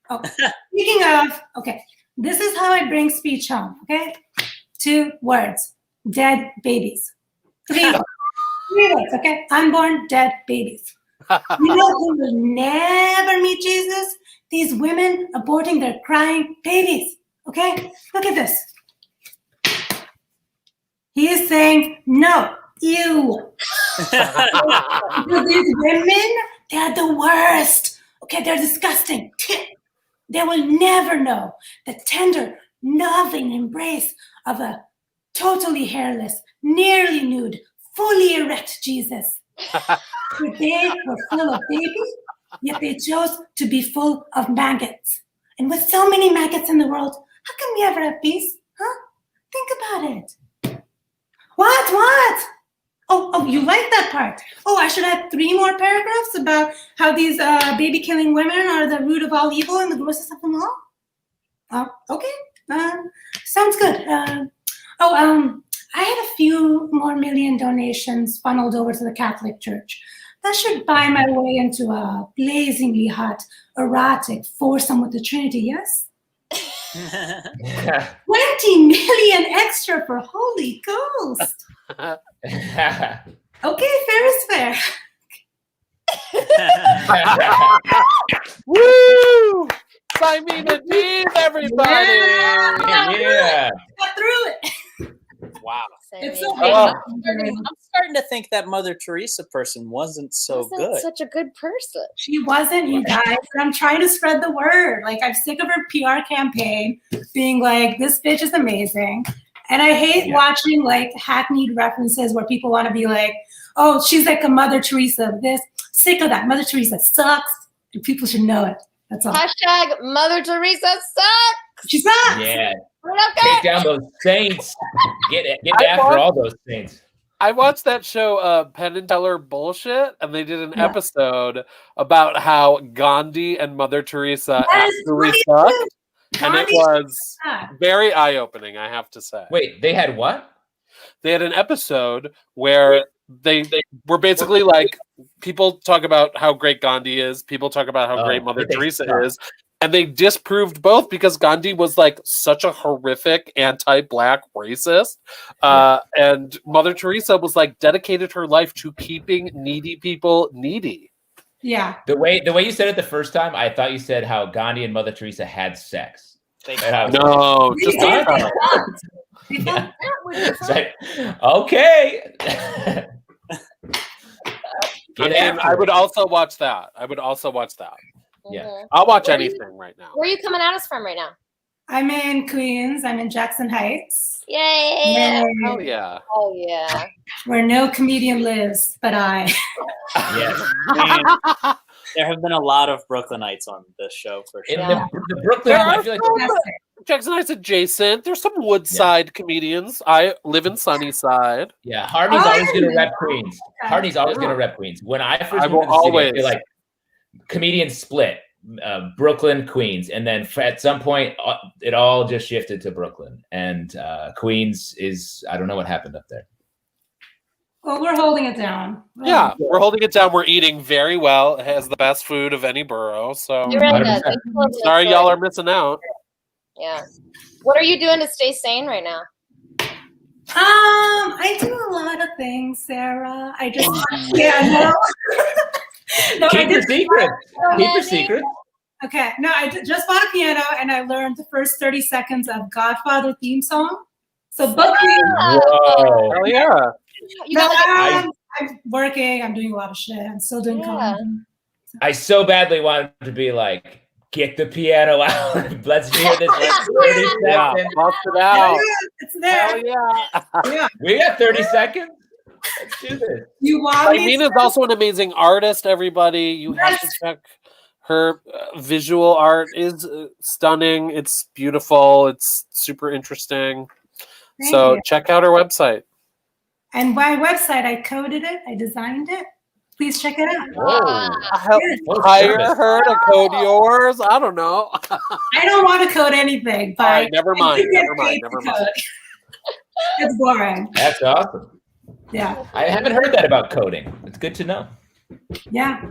Oh, speaking of, okay, this is how I bring speech home, okay? 2 words, dead babies. 3 words, okay? Unborn dead babies. You know who will never meet Jesus? These women aborting their crying babies, okay? Look at this. He is saying, no, ew. These women, they're the worst. Okay, they're disgusting. They will never know the tender, loving embrace of a totally hairless, nearly nude, fully erect Jesus. For they were full of babies, yet they chose to be full of maggots. And with so many maggots in the world, how can we ever have peace? Huh? Think about it. What? Oh, you like that part. Oh, I should add 3 more paragraphs about how these baby-killing women are the root of all evil and the grossest of them all? Okay. Sounds good. I had a few more million donations funneled over to the Catholic Church. That should buy my way into a blazingly hot, erotic foursome with the Trinity, yes? 20 million extra for Holy Ghost. Okay, fair is fair. Woo! Simon and Eve, everybody! Yeah. Got through it. Wow. It's so Oh. I'm starting to think that Mother Teresa person wasn't so good. Such a good person. She wasn't, you guys. And I'm trying to spread the word. Like, I'm sick of her PR campaign being like, this bitch is amazing. And I hate watching like hackneyed references where people want to be like, oh, she's like a Mother Teresa of this. Sick of that. Mother Teresa sucks. And people should know it. That's all. Hashtag Mother Teresa sucks. She sucks. Yeah. Okay. Take down those saints. Get after all those saints. I watched that show, Penn and Teller Bullshit, and they did an episode about how Gandhi and Mother Teresa actually sucked. And it was very eye-opening, I have to say. Wait, they had what? They had an episode where they were basically like, people talk about how great Gandhi is, people talk about how great Mother Teresa is, and they disproved both because Gandhi was like such a horrific anti-black racist, and Mother Teresa was like dedicated her life to keeping needy people needy. Yeah. The way you said it the first time, I thought you said how Gandhi and Mother Teresa had sex. No, just okay. I would also watch that. Yeah, I'll watch anything right now. Where are you coming at us from right now? I'm in Queens. I'm in Jackson Heights. Yay! Oh yeah! Oh yeah! Where no comedian lives, but I. Yes. There have been a lot of Brooklynites on this show for sure. The Brooklyn, I feel like Jackson Heights adjacent. There's some Woodside comedians. I live in Sunnyside. Yeah, Hardy's always going to rep Queens. Hardy's always going to rep Queens. When I first moved to the city, I feel like comedians split. Brooklyn, Queens, and then at some point it all just shifted to Brooklyn, and Queens is, I don't know what happened up there. Well, we're holding it down. Yeah, we're holding it down. We're eating very well. It has the best food of any borough. So sorry, y'all are missing out. Yeah. What are you doing to stay sane right now? I do a lot of things, Sarah. I just no, Keep your secret. Keep your secret. Okay. No, I just bought a piano and I learned the first 30 seconds of Godfather theme song. So book me. Whoa. Hell yeah. You got like I'm working. I'm doing a lot of shit. I'm still doing comedy. I so badly wanted to be like, get the piano out. Let's hear this. Let's 30 Yeah, seconds. bust it out. It's there. Hell yeah. Yeah. We got 30 seconds. Let's do this. You want me Imena's also an amazing artist, everybody. You have to check her visual art is stunning. It's beautiful. It's super interesting. Thank So you. check out her website. And my website, I coded it. I designed it. Please check it out. Hire her to code yours. I don't know. I don't want to code anything, but All right, never mind. I do get Never mind. paid Never to mind. code. It's boring. That's awesome. Yeah. I haven't heard that about coding. It's good to know. Yeah.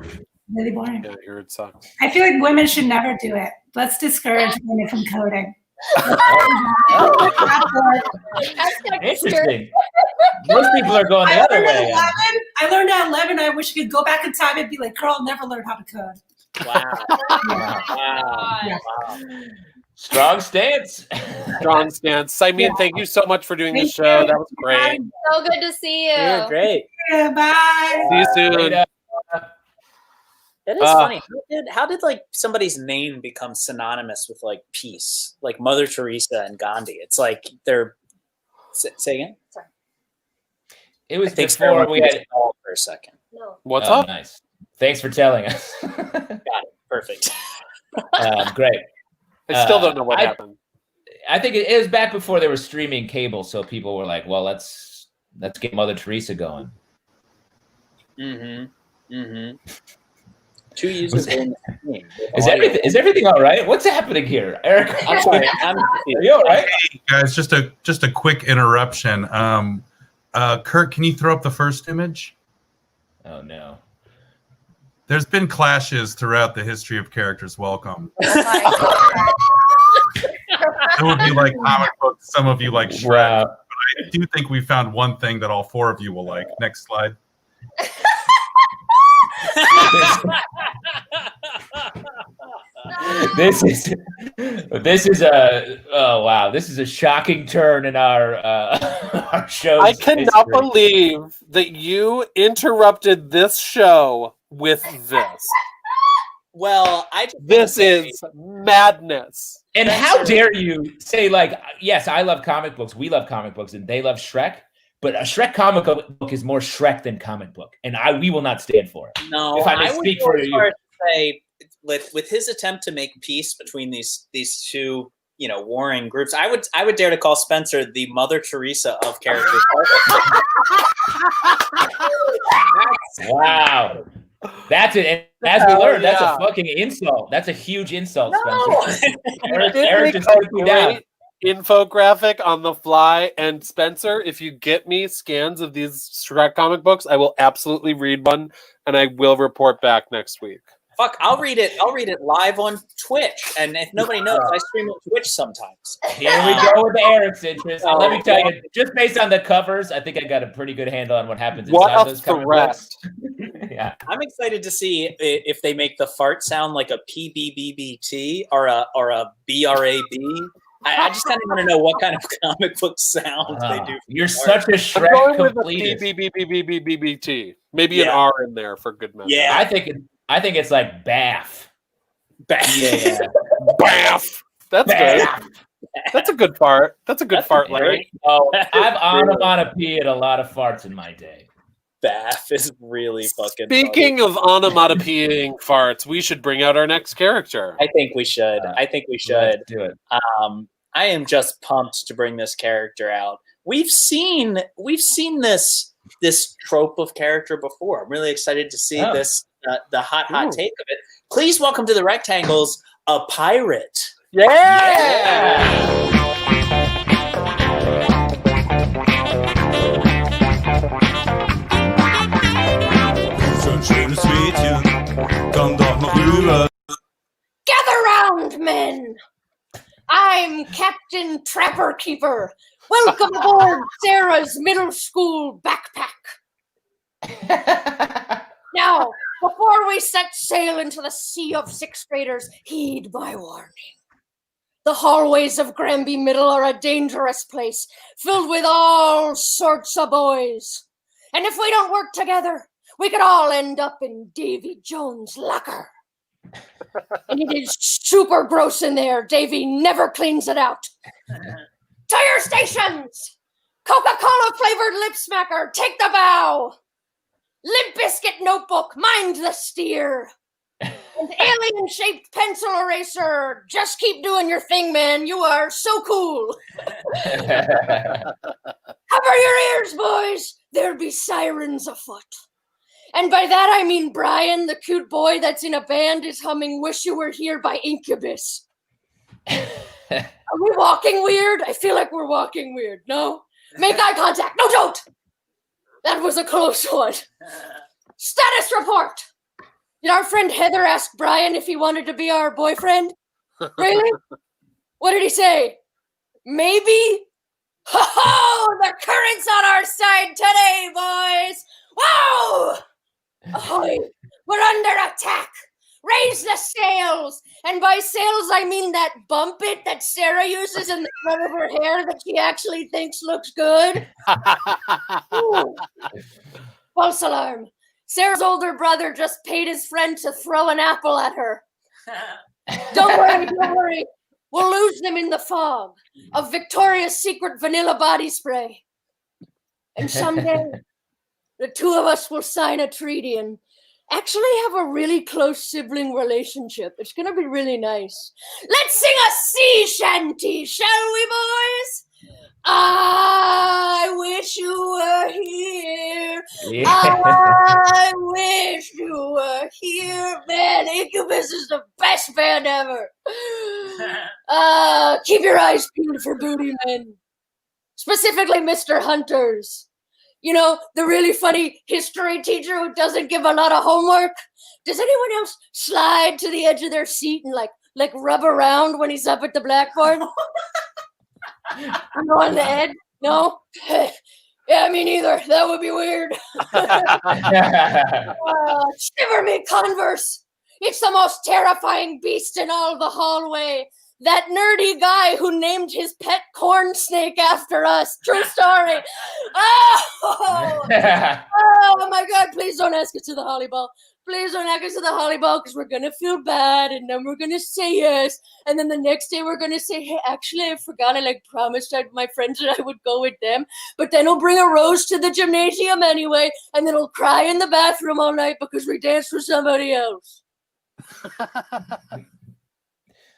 Really boring. Yeah, I hear it sucks. I feel like women should never do it. Let's discourage women from coding. Interesting. Most people are going the other way. I learned at 11. I wish I could go back in time and be like, Carl never learned how to code. Wow. Yeah. Strong stance. Strong stance. I mean, thank you so much for doing this show. That was great. So good to see you. You're great. Yeah, bye. See you soon. It is funny. How did like somebody's name become synonymous with like peace, like Mother Teresa and Gandhi? It's like they're. Say again. Sorry. It was before we had for a second. No. What's up? Nice. Thanks for telling us. Got it. Perfect. Great. I still don't know what happened. I think it was back before they were streaming cable, so people were like, "Well, let's get Mother Teresa going." Mm-hmm. Mm-hmm. 2 users. Is everything all right? What's happening here, Eric? I'm sorry. Are you all right? Hey guys, just a quick interruption. Kurt, can you throw up the first image? Oh no. There's been clashes throughout the history of Characters Welcome. Some of you like comic books, some of you like Shrek. Wow. But I do think we found one thing that all four of you will like. Next slide. This is a shocking turn in our our show. I cannot believe that you interrupted this show with this. Well, This is madness. And how dare you say like, yes, I love comic books, we love comic books, and they love Shrek. But a Shrek comic book is more Shrek than comic book, and we will not stand for it. No, if I may speak for you. To say, with his attempt to make peace between these two, warring groups, I would dare to call Spencer the Mother Teresa of characters. Wow, that's it. And as we learned, that's a fucking insult. That's a huge insult, Spencer. Eric just took me down. Infographic on the fly, and Spencer, if you get me scans of these Shrek comic books, I will absolutely read one, and I will report back next week. Fuck, I'll read it live on Twitch, and if nobody knows, I stream on Twitch sometimes. Here we go with Eric's interest. Let me tell you, just based on the covers, I think I got a pretty good handle on what happens inside those comic books. Yeah, I'm excited to see if they make the fart sound like a PBBBT or a BRAB. I just kind of want to know what kind of comic book sound they do. You're such a Shrek completist. BBBBBBT. Maybe an R in there for good measure. Yeah, I think it's like baff. Baff. Yeah. Baff. That's good. That's a good fart. That's a good fart, Larry. Oh, I've onomatopoeia'd a lot of farts in my day. Baff is really fucking Speaking of onomatopoeing farts, we should bring out our next character. I think we should. Let's do it. I am just pumped to bring this character out. We've seen this trope of character before. I'm really excited to see this the hot take of it. Please welcome to the Rectangles, a pirate. Yeah! Gather round, men! I'm Captain Trapper Keeper. Welcome aboard Sarah's middle school backpack. Now, before we set sail into the sea of sixth graders, heed my warning. The hallways of Granby Middle are a dangerous place, filled with all sorts of boys. And if we don't work together, we could all end up in Davy Jones' locker. And it is super gross in there. Davy never cleans it out. Tire stations! Coca-Cola flavored lip smacker, take the bow! Limp Biscuit notebook, mind the steer! And alien-shaped pencil eraser, just keep doing your thing, man. You are so cool. Cover your ears, boys. There'll be sirens afoot. And by that I mean Brian, the cute boy that's in a band, is humming Wish You Were Here by Incubus. Are we walking weird? I feel like we're walking weird. No? Make eye contact. No, don't! That was a close one. Status report. Did our friend Heather ask Brian if he wanted to be our boyfriend? Really? What did he say? Maybe? Ho-ho! The current's on our side today, boys! Whoa! Ahoy! We're under attack! Raise the sails! And by sails, I mean that bump it that Sarah uses in the front of her hair that she actually thinks looks good. False alarm. Sarah's older brother just paid his friend to throw an apple at her. Don't worry. We'll lose them in the fog of Victoria's Secret vanilla body spray. And someday, the two of us will sign a treaty and actually have a really close sibling relationship. It's going to be really nice. Let's sing a sea shanty, shall we, boys? I wish you were here. Yeah. I wish you were here. Man, Incubus is the best band ever. Keep your eyes peeled for booty men. Specifically, Mr. Hunters. You know, the really funny history teacher who doesn't give a lot of homework. Does anyone else slide to the edge of their seat and like rub around when he's up at the blackboard? I'm on the edge. No? Yeah, me neither. That would be weird. Shiver me Converse. It's the most terrifying beast in all the hallway. That nerdy guy who named his pet corn snake after us. True story. Oh my God. Please don't ask us to the Hollyball. Please don't ask us to the Hollyball because we're going to feel bad and then we're going to say yes. And then the next day we're going to say, hey, actually, I forgot. I promised my friends that I would go with them. But then he'll bring a rose to the gymnasium anyway. And then he'll cry in the bathroom all night because we danced with somebody else.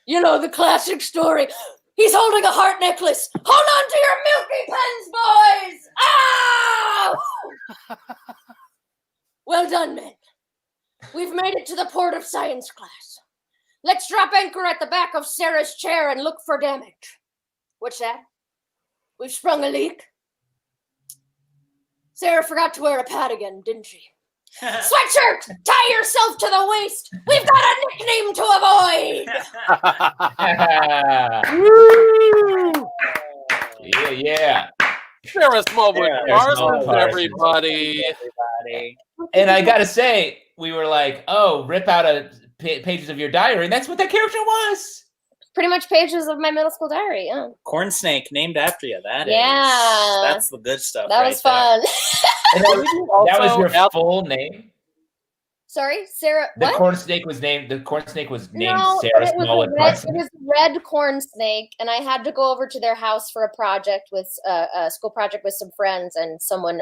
You know, the classic story. He's holding a heart necklace. Hold on to your milky pens, boys! Ah! Well done, men. We've made it to the port of science class. Let's drop anchor at the back of Sarah's chair and look for damage. What's that? We've sprung a leak. Sarah forgot to wear a pad again, didn't she? Sweatshirt! Tie yourself to the waist! We've got a nickname to avoid! Yeah. Sarah's moment. Everybody. And I gotta say, we were like, oh, rip out pages of your diary, and that's what that character was. Pretty much pages of my middle school diary, yeah. Corn snake named after you. That's the good stuff. That was fun. And that was your full name? Sorry, Sarah. The corn snake was named no, Sarah Smallwood. It was a red corn snake, and I had to go over to their house for a project with a school project with some friends, and someone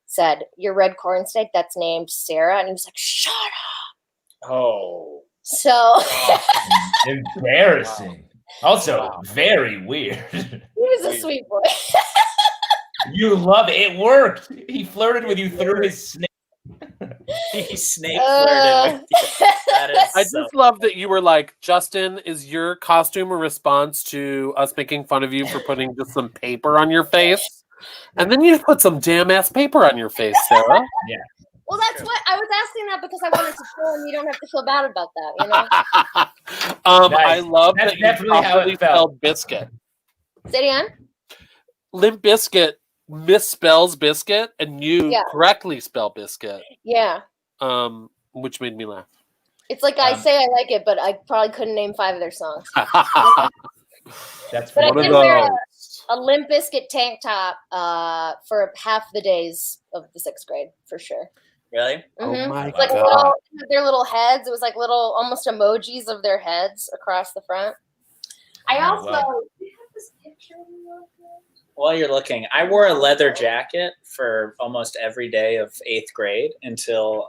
said, "Your red corn snake that's named Sarah," and he was like, "Shut up." Oh. So embarrassing. Also, very weird. He was a sweet boy. You love it. It worked. He flirted with you through his snake. He snake flirted with you. I just love that you were like, Justin, is your costume a response to us making fun of you for putting just some paper on your face? And then you just put some damn ass paper on your face, Sarah. Yeah. Well, that's what I was asking that because I wanted to show him you don't have to feel bad about that, you know? Nice. I love That's that you definitely how properly it felt. spelled biscuit. Say it again? Limp Bizkit misspells biscuit and you correctly spell biscuit. Yeah. Which made me laugh. It's like I say I like it, but I probably couldn't name 5 of their songs. That's But I One of did wear those. a Limp Bizkit tank top for half the days of the 6th grade, for sure. Really? Oh Mhm. my It's like god. their little heads. It was like little, almost emojis of their heads across the front. I Oh, also wow. do you have this picture. While you're looking, I wore a leather jacket for almost every day of 8th grade until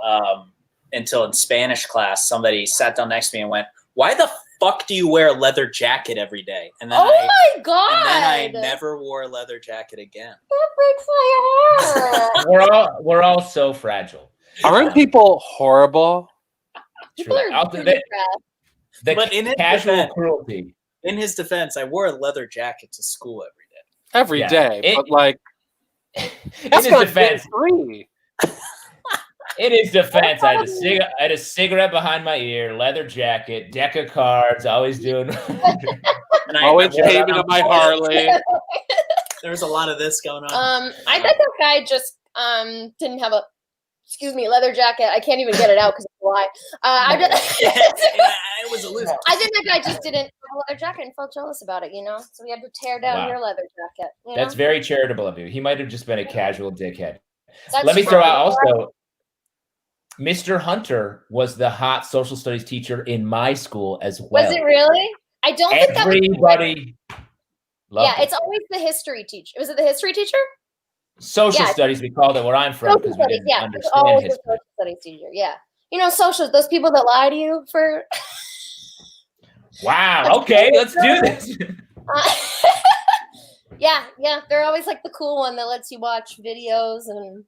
in Spanish class somebody sat down next to me and went, "Why the fuck do you wear a leather jacket every day?" And then my god! and then I never wore a leather jacket again. That breaks my heart. We're all so fragile. Aren't people horrible? People are Out really the But in his casual defense- cruelty. In his defense, I wore a leather jacket to school every day. Every Yeah. day, but like In that's his not defense, free. in his defense, I had a cigarette behind my ear, leather jacket, deck of cards, always doing. And Always wore that came into on my the- Harley. There was a lot of this going on. I bet that guy just didn't have a leather jacket. I can't even get it out because it's a lie. It was a loser. I think that guy just didn't have a leather jacket and felt jealous about it, So we had to tear down Wow. your leather jacket. That's very charitable of you. He might have just been a casual dickhead. That's Let me throw true. out also, Mr. Hunter was the hot social studies teacher in my school as well. Was it really? I don't think that was. Everybody loved Yeah, it's always the history teacher. Was it the history teacher? social yeah. studies, we called it where I'm from Social because we studies, didn't yeah. It's understand always the history. social studies teacher, yeah. Socials, those people that lie to you for. Wow. Okay, let's do this. Yeah, they're always like the cool one that lets you watch videos and.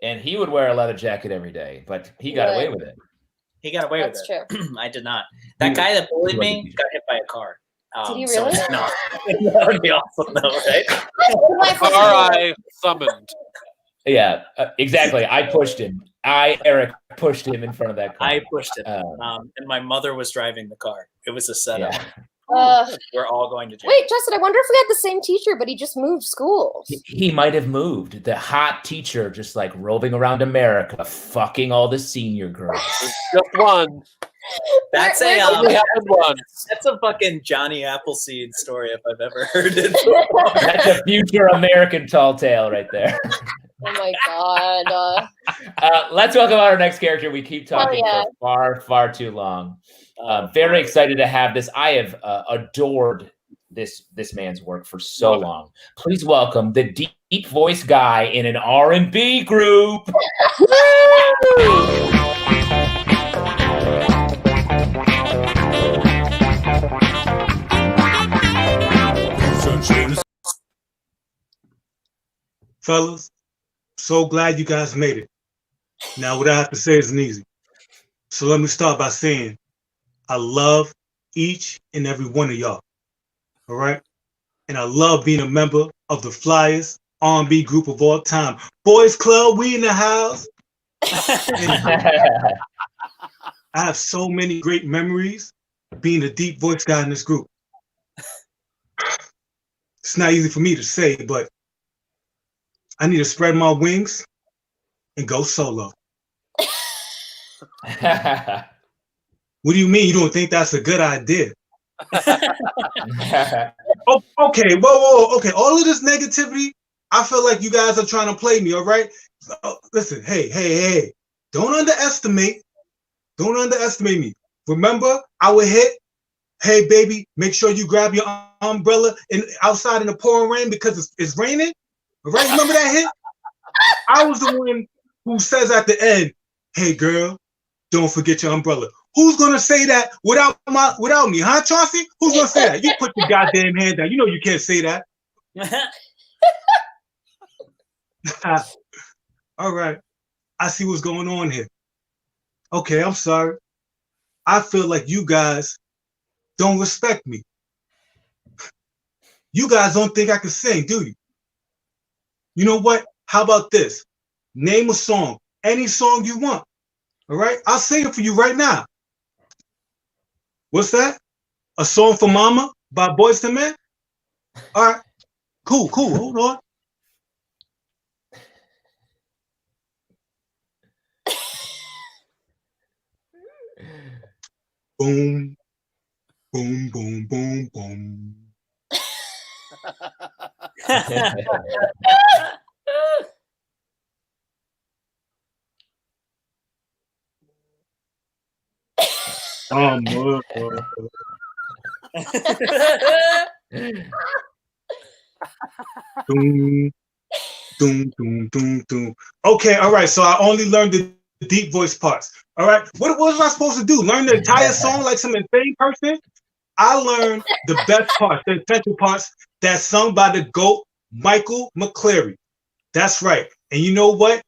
And he would wear a leather jacket every day, but he got away with it. He got away That's with it. true. I did not. That guy that bullied me got hit by a car. Did he so really? no, that would be awesome though, right? I summoned. Yeah, exactly. I pushed him. Eric, pushed him in front of that car. I pushed him, and my mother was driving the car. It was a setup. Yeah. We're all going to jail. Wait, Justin, I wonder if we had the same teacher, but he just moved schools. He might have moved. The hot teacher just like roving around America, fucking all the senior girls. Just one. That's It only happened once. That's a fucking Johnny Appleseed story if I've ever heard it. That's a future American tall tale right there. Oh my god. Let's welcome our next character. We keep talking yeah. for far, far too long. Very excited to have this. I have adored this man's work for so long. Please welcome the deep voice guy in an R&B group. Fellas, so glad you guys made it. Now, what I have to say isn't easy. So let me start by saying I love each and every one of y'all. All right? And I love being a member of the flyest R&B group of all time. Boys Club, we in the house. I have so many great memories being the deep voice guy in this group. It's not easy for me to say, but I need to spread my wings and go solo. What do you mean you don't think that's a good idea? Oh, okay, whoa, okay. All of this negativity, I feel like you guys are trying to play me, all right? Listen, hey. Don't underestimate me. Remember our hit? Hey, baby, make sure you grab your umbrella outside in the pouring rain because it's raining. All right, remember that hit? I was the one who says at the end, hey, girl, don't forget your umbrella. Who's gonna say that without me, huh, Chauncey? Who's gonna say that? You put your goddamn hand down. You know you can't say that. All right, I see what's going on here. Okay, I'm sorry. I feel like you guys don't respect me. You guys don't think I can sing, do you? You know what? How about this? Name a song, any song you want. All right, I'll sing it for you right now. What's that? A song for Mama by Boyz II Men? All right, cool. Hold on. Boom, Boom, boom, boom, boom. Doom, doom, doom, doom, doom. Okay, all right. So I only learned the deep voice parts. All right. What was I supposed to do? Learn the entire song like some insane person? I learned the best parts, the essential parts that's sung by the GOAT, Michael McCleary. That's right. And you know what?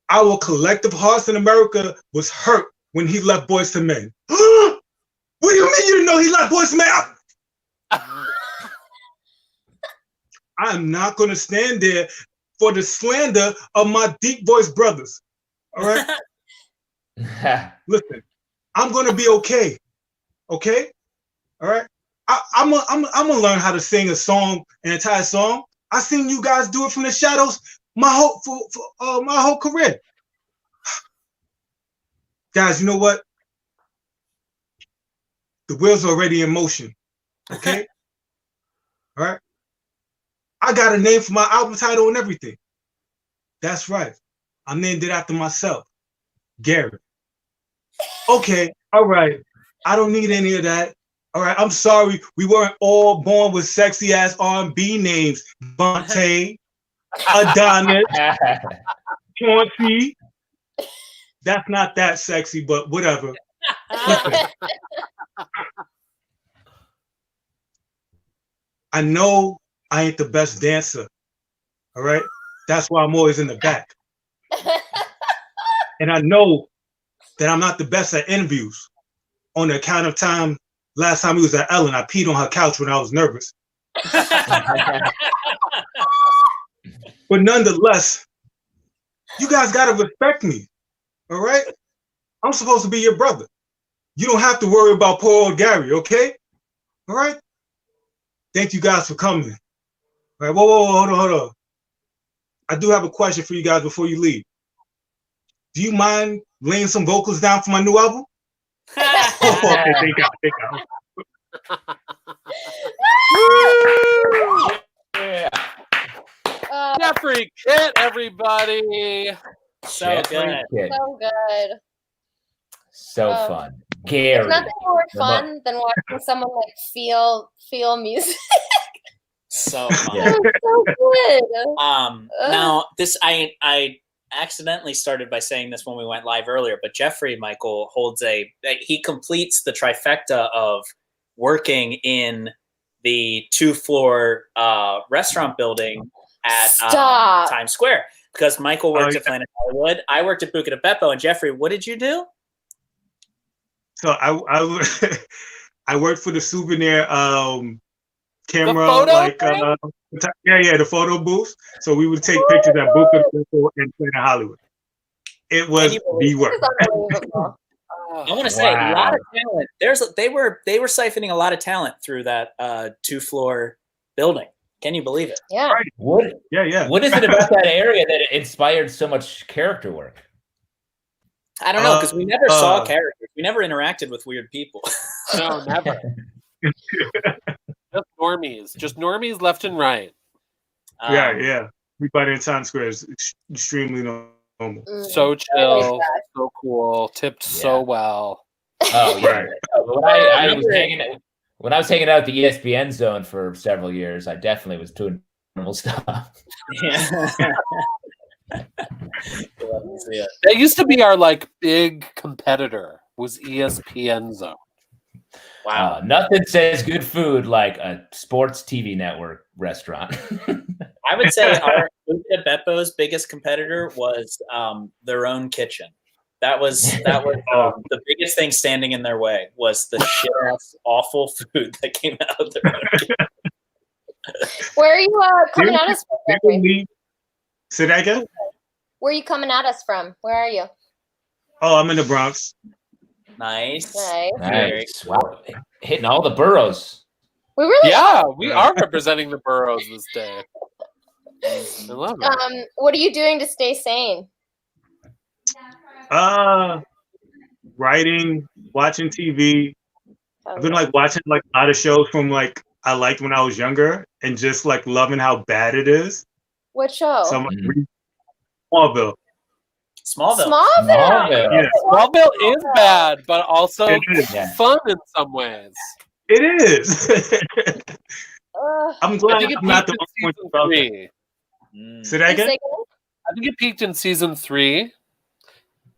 Our collective hearts in America was hurt when he left Boyz II Men. What do you mean you didn't know he left Boyz II Men? I'm not going to stand there for the slander of my deep voice brothers. All right? Listen, I'm going to be okay. Okay? All right? I'm gonna learn how to sing a song, an entire song. I seen you guys do it from the shadows my whole career. Guys, you know what? The wheels are already in motion. Okay? All right? I got a name for my album title and everything. That's right. I named it after myself, Gary. Okay, all right. I don't need any of that. All right, I'm sorry. We weren't all born with sexy ass R&B names. Bonte, Adonis, Chauncey. That's not that sexy, but whatever. Listen. I know I ain't the best dancer. All right? That's why I'm always in the back. And I know that I'm not the best at interviews. On the account of time, last time we was at Ellen, I peed on her couch when I was nervous. But nonetheless, you guys gotta respect me. All right? I'm supposed to be your brother. You don't have to worry about poor old Gary, okay? All right? Thank you guys for coming. All right, whoa, hold on. I do have a question for you guys before you leave. Do you mind laying some vocals down for my new album? Okay, thank God. Yeah. Jeffrey Kitt, everybody. So good. So good. So fun. Gary. There's nothing more fun than watching someone like feel music. So fun. Yeah. So good. Now this I accidentally started by saying this when we went live earlier, but Jeffrey Michael holds he completes the trifecta of working in the 2-floor restaurant building at Times Square, because Michael worked at Planet Hollywood. I worked at Buca di Beppo. And Jeffrey, what did you do? So I worked for the souvenir camera, the photo booth. So we would take pictures at Buca di Beppo and Planet Hollywood. It was the work. I want to say a lot of talent. They were siphoning a lot of talent through that 2-floor building. Can you believe it? Yeah. Right. What is it about that area that inspired so much character work? I don't know, because we never saw characters. We never interacted with weird people. No, never. Just normies left and right. Yeah. Everybody in Times Square is extremely normal. So chill, so cool, tipped so well. Oh yeah. When I was hanging out at the ESPN zone for several years, I definitely was doing normal stuff. Yeah. That used to be our big competitor, was ESPN Zone. Wow. Nothing says good food like a sports TV network restaurant. I would say our Buca di Beppo's biggest competitor was their own kitchen. That was the biggest thing standing in their way was the shit-ass awful food that came out of their own kitchen. Where are you coming at us from? Say that again? Where are you coming at us from? Where are you? Oh, I'm in the Bronx. Nice. Nice. Wow. Hitting all the boroughs. We really we are representing the boroughs this day. I love it. What are you doing to stay sane? Writing, watching TV, I've been like watching like a lot of shows from like I liked when I was younger, and just like loving how bad it is. What show? So I'm like, Smallville. Smallville. Yeah. Smallville is bad, but also It is. fun in some ways. It is. I'm glad I think I'm not the in only season one. 3. Say that again? I think it peaked in season 3.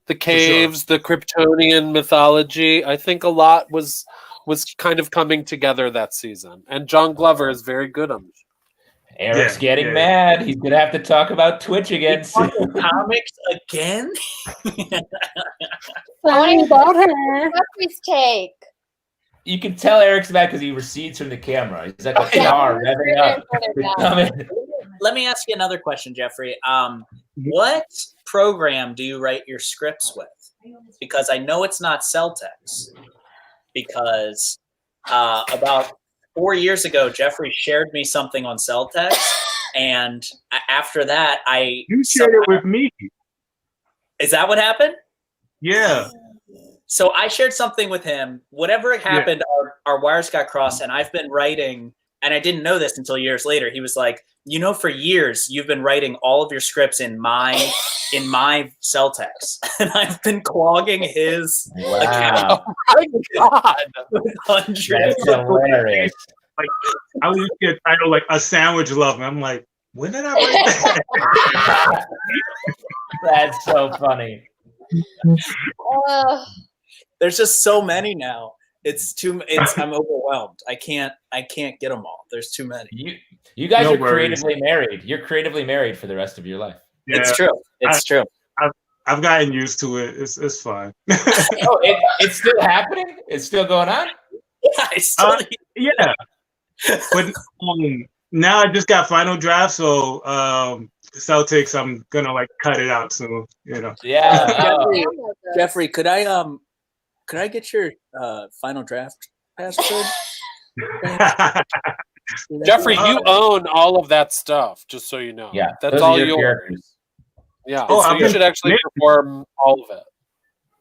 The caves, the Kryptonian mythology. I think a lot was kind of coming together that season. And John Glover is very good on it. Eric's getting mad. He's gonna have to talk about Twitch again soon. Comics again? Sorry about her. Jeffrey's take. You can tell Eric's mad because he recedes from the camera. He's like a car revving up. Let me ask you another question, Jeffrey. What program do you write your scripts with? Because I know it's not Celtex. Because about 4 years ago, Jeffrey shared me something on Celtex, and after that, You shared it with me. Is that what happened? Yeah. So I shared something with him. Whatever happened, our wires got crossed, and I've been writing. And I didn't know this until years later. He was like, for years you've been writing all of your scripts in my Celtex, and I've been clogging his account. Oh my god, hundreds. That's hilarious. Like I would get a title like A Sandwich Love, and I'm like, when did I write that? That's so funny. There's just so many now. I'm overwhelmed. I can't get them all. There's too many. You guys are creatively married. You're creatively married for the rest of your life. Yeah, it's true. It's true. I've gotten used to it. It's fine. Oh, it's still happening? It's still going on? Yeah, yeah. But now I just got final draft, so Celtics, I'm gonna like cut it out soon. Yeah. Jeffrey, could I get your final draft password? Jeffrey, you own all of that stuff, just so you know. Yeah, that's all yours. Yeah, so you should actually perform all of it.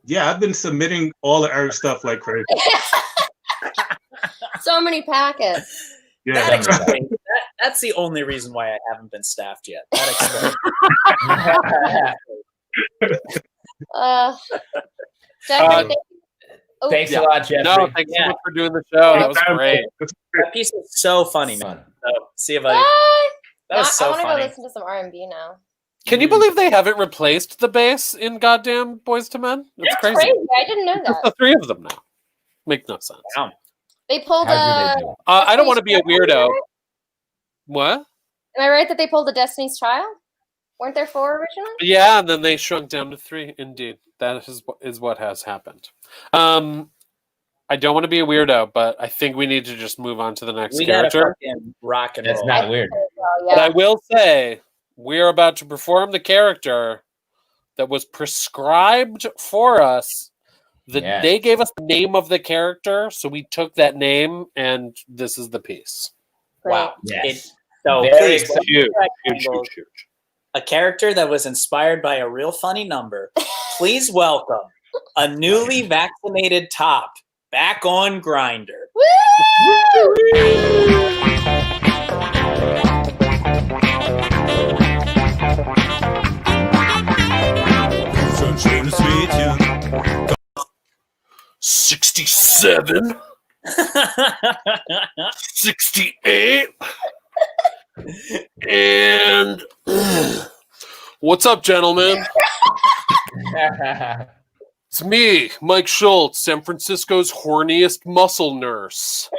Yeah, I've been submitting all the Eric stuff like crazy. So many packets. Yeah, that's the only reason why I haven't been staffed yet. That explains. Thanks a lot, Jeffrey. No, thanks so much for doing the show. That was great. That piece was so funny, man. So, see you, buddy. That was so funny. I want to funny. go listen to some R&B now. Can you believe they haven't replaced the bass in goddamn Boys to Men? It's crazy. I didn't know that. There's the 3 of them now. Make no sense. Wow. They pulled I don't want to be a weirdo. What? Am I right that they pulled the Destiny's Child? Weren't there 4 originally? Yeah, and then they shrunk down to 3. Indeed, that is what has happened. I don't want to be a weirdo, but I think we need to just move on to the next character. Rock and roll. That's not weird. But I will say we're about to perform the character that was prescribed for us. They gave us the name of the character, so we took that name, and this is the piece. Wow. Yes. So very please, huge. A character that was inspired by a real funny number. Please welcome a newly vaccinated top back on Grindr. Så en schönes Mädchen. 67. 68. And what's up, gentlemen? It's me, Mike Schultz, San Francisco's horniest muscle nurse.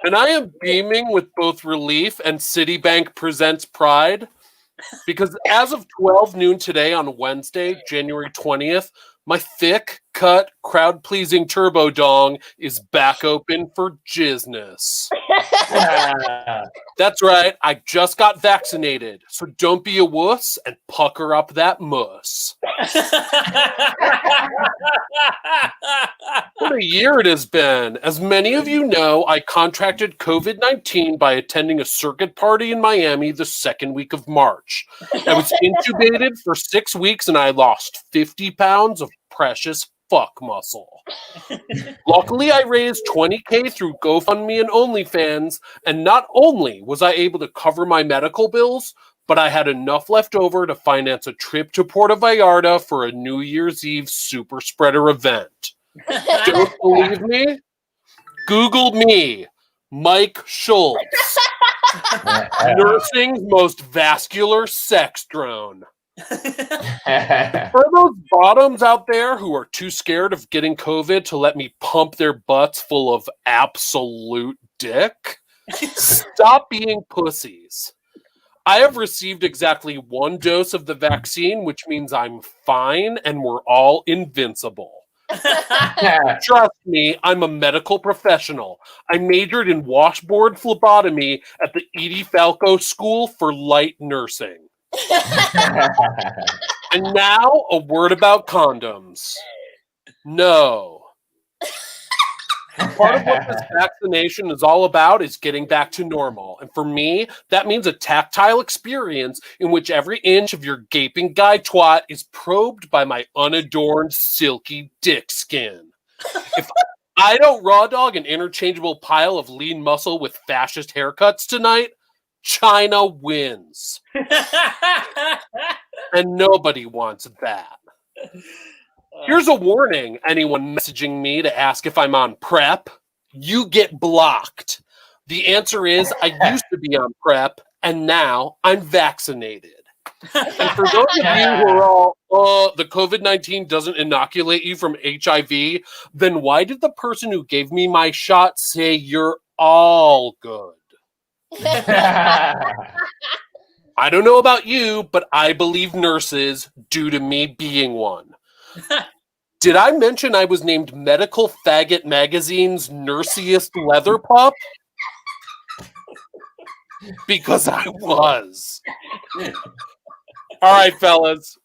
And I am beaming with both relief and Citibank Presents Pride because as of 12 noon today on Wednesday, January 20th, my thick-cut, crowd-pleasing turbo dong is back open for jizness. That's right, I just got vaccinated, so don't be a wuss and pucker up that muss. What a year it has been. As many of you know, I contracted COVID-19 by attending a circuit party in Miami the second week of March. I was intubated for 6 weeks and I lost 50 pounds of precious fuck muscle. Luckily, I raised $20K through GoFundMe and OnlyFans, and not only was I able to cover my medical bills, but I had enough left over to finance a trip to Puerto Vallarta for a New Year's Eve super spreader event. Don't believe me? Google me, Mike Schultz. Nursing's most vascular sex drone. For those bottoms out there who are too scared of getting COVID to let me pump their butts full of absolute dick, stop being pussies. I have received exactly 1 dose of the vaccine, which means I'm fine and we're all invincible. Trust me, I'm a medical professional. I majored in washboard phlebotomy at the Edie Falco School for Light Nursing. And now, a word about condoms. No. Part of what this vaccination is all about is getting back to normal. And for me, that means a tactile experience in which every inch of your gaping guy twat is probed by my unadorned, silky dick skin. If I don't raw dog an interchangeable pile of lean muscle with fascist haircuts tonight, China wins. And nobody wants that. Here's a warning, anyone messaging me to ask if I'm on PrEP. You get blocked. The answer is I used to be on PrEP, and now I'm vaccinated. And for those of you who are all, the COVID-19 doesn't inoculate you from HIV, then why did the person who gave me my shot say you're all good? I don't know about you, but I believe nurses due to me being one. Did I mention I was named Medical Faggot Magazine's Nursiest Leather Pup? Because I was. All right, fellas.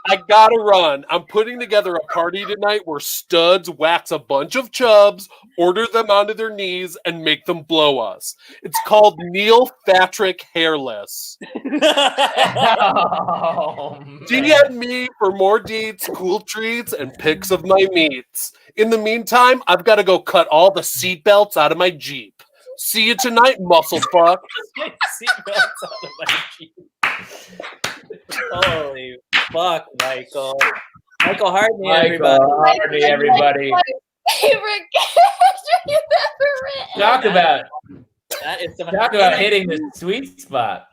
I gotta run. I'm putting together a party tonight where studs wax a bunch of chubs, order them onto their knees, and make them blow us. It's called Neil Patrick Hairless. DM me for more deets, cool treats, and pics of my meats. In the meantime, I've got to go cut all the seatbelts out of my Jeep. See you tonight, muscle fuck. Seatbelts out of my Jeep. Holy fuck, Michael. Michael Hartney, everybody. Hartney, everybody. Favorite character you've ever written. Talk about hitting the sweet spot.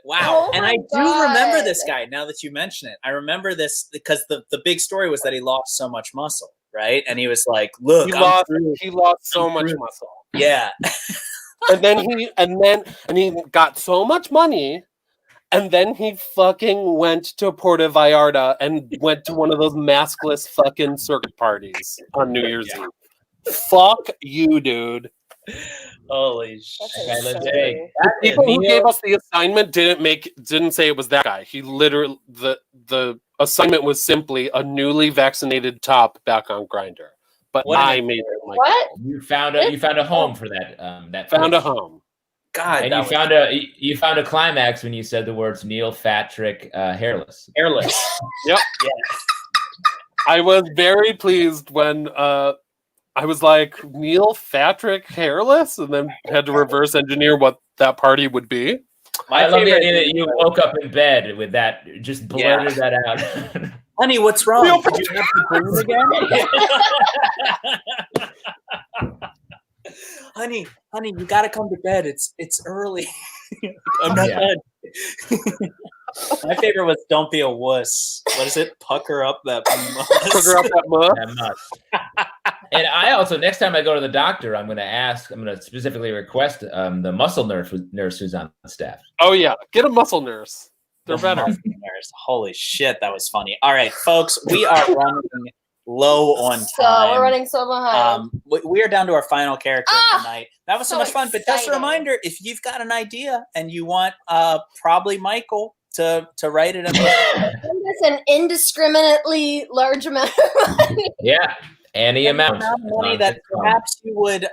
Wow. Oh and my I do remember God. this guy now that you mention it. I remember this because the big story was that he lost so much muscle, right? And he was like, look, He lost so much muscle. Yeah. And then he got so much money, and then he fucking went to Puerto Vallarta and went to one of those maskless fucking circuit parties on New Year's Eve. Fuck you, dude. Holy shit. Hey, The people who gave us the assignment didn't say it was that guy. He literally the assignment was simply a newly vaccinated top back on Grindr. But I made it like What? You found a home for that. Found a home. God, And you found a climax when you said the words Neil Patrick Hairless. Hairless. Yep. Yes. I was very pleased when I was like, Neil Patrick Hairless, and then had to reverse engineer what that party would be. I love the idea that you woke up in bed with that, just blurted that out. Honey, what's wrong? Did you have to bring it again? honey, you gotta come to bed. It's early. I'm not done. My favorite was "Don't be a wuss." What is it? Pucker up that muss. Pucker up that muss. And I also, next time I go to the doctor, I'm going to specifically request the muscle nurse who's on staff. Oh yeah, get a muscle nurse. They're better. Nurse. Holy shit, that was funny. All right, folks, we are running low on time. So we're running so behind. We are down to our final character tonight. That was so much fun. But just a exciting. reminder, if you've got an idea and you want probably Michael to write it, Send us an indiscriminately large amount of money. Yeah, any amount of money that perhaps you would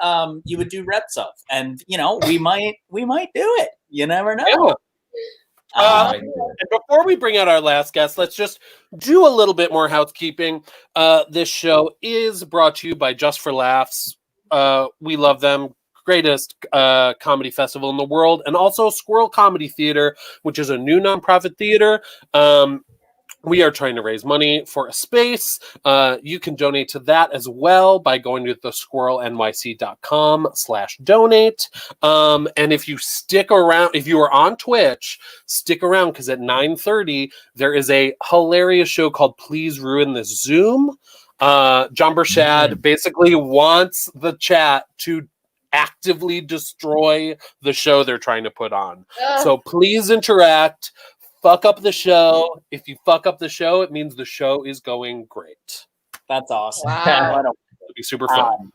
do reps of, and we might do it. You never know. Yeah. And before we bring out our last guest, let's just do a little bit more housekeeping. This show is brought to you by Just for Laughs. We love them. Greatest comedy festival in the world, and also Squirrel Comedy Theater, which is a new nonprofit theater. We are trying to raise money for a space. You can donate to that as well by going to thesquirrelnyc.com/donate. And if you stick around, if you are on Twitch, stick around because at 9:30 there is a hilarious show called Please Ruin This Zoom. John Burchad basically wants the chat to actively destroy the show they're trying to put on. So please interact. Fuck up the show. If you fuck up the show, it means the show is going great. That's awesome. Wow. It'll be super fun.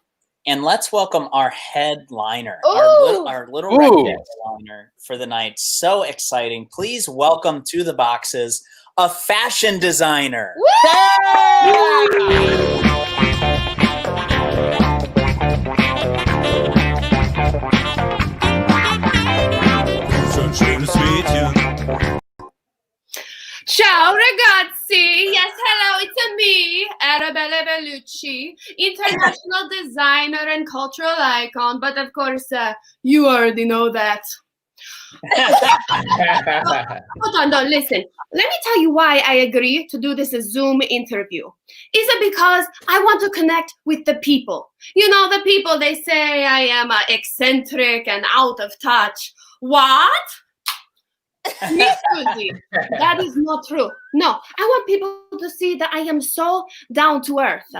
And let's welcome our headliner, Ooh. our little red headliner for the night. So exciting. Please welcome to the boxes a fashion designer. Ciao ragazzi! Yes, hello, it's me, Arabella Bellucci, international designer and cultural icon, but of course, you already know that. Hold on, no, listen. Let me tell you why I agree to do this Zoom interview. Is it because I want to connect with the people? You know, the people, they say I am eccentric and out of touch. What? Miss Susie, that is not true. No, I want people to see that I am so down to earth.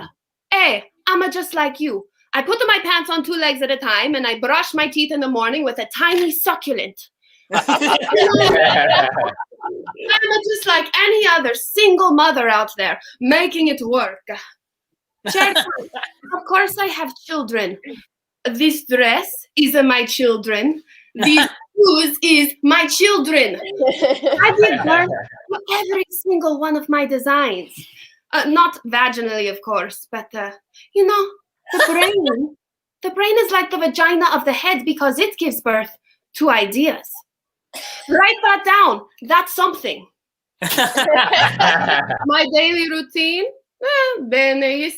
Hey, I'm just like you. I put my pants on 2 legs at a time and I brush my teeth in the morning with a tiny succulent. I'm just like any other single mother out there making it work. Of course I have children. This dress is my children. These shoes is my children. I give birth to every single one of my designs. Not vaginally, of course, but you know, the brain is like the vagina of the head because it gives birth to ideas. Write that down. That's something. My daily routine, is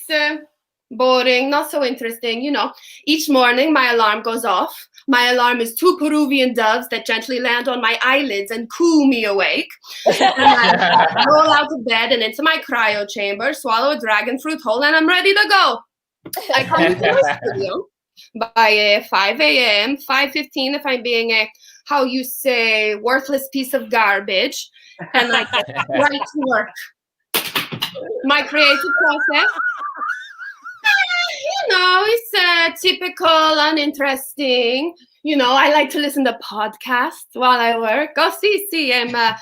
boring, not so interesting. You know, each morning my alarm goes off. My alarm is 2 Peruvian doves that gently land on my eyelids and coo me awake. And I roll out of bed and into my cryo chamber, swallow a dragon fruit whole, and I'm ready to go. I come into my studio by 5 a.m., 5:15 if I'm being a, how you say, worthless piece of garbage, and I get right to work. My creative process, you know, it's typical, uninteresting. You know, I like to listen to podcasts while I work. Oh, see, I'm like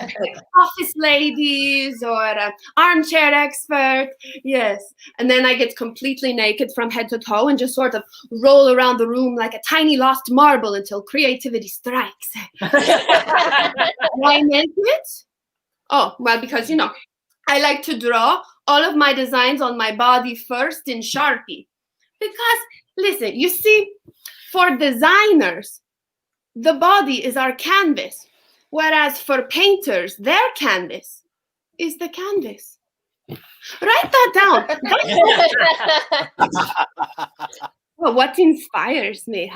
Office Ladies or Armchair Expert. Yes. And then I get completely naked from head to toe and just sort of roll around the room like a tiny lost marble until creativity strikes. Why meant it? Oh, well, because, you know, I like to draw all of my designs on my body first in Sharpie. Because, listen, you see, for designers, the body is our canvas, whereas for painters, their canvas is the canvas. Write that down. Well, what inspires me?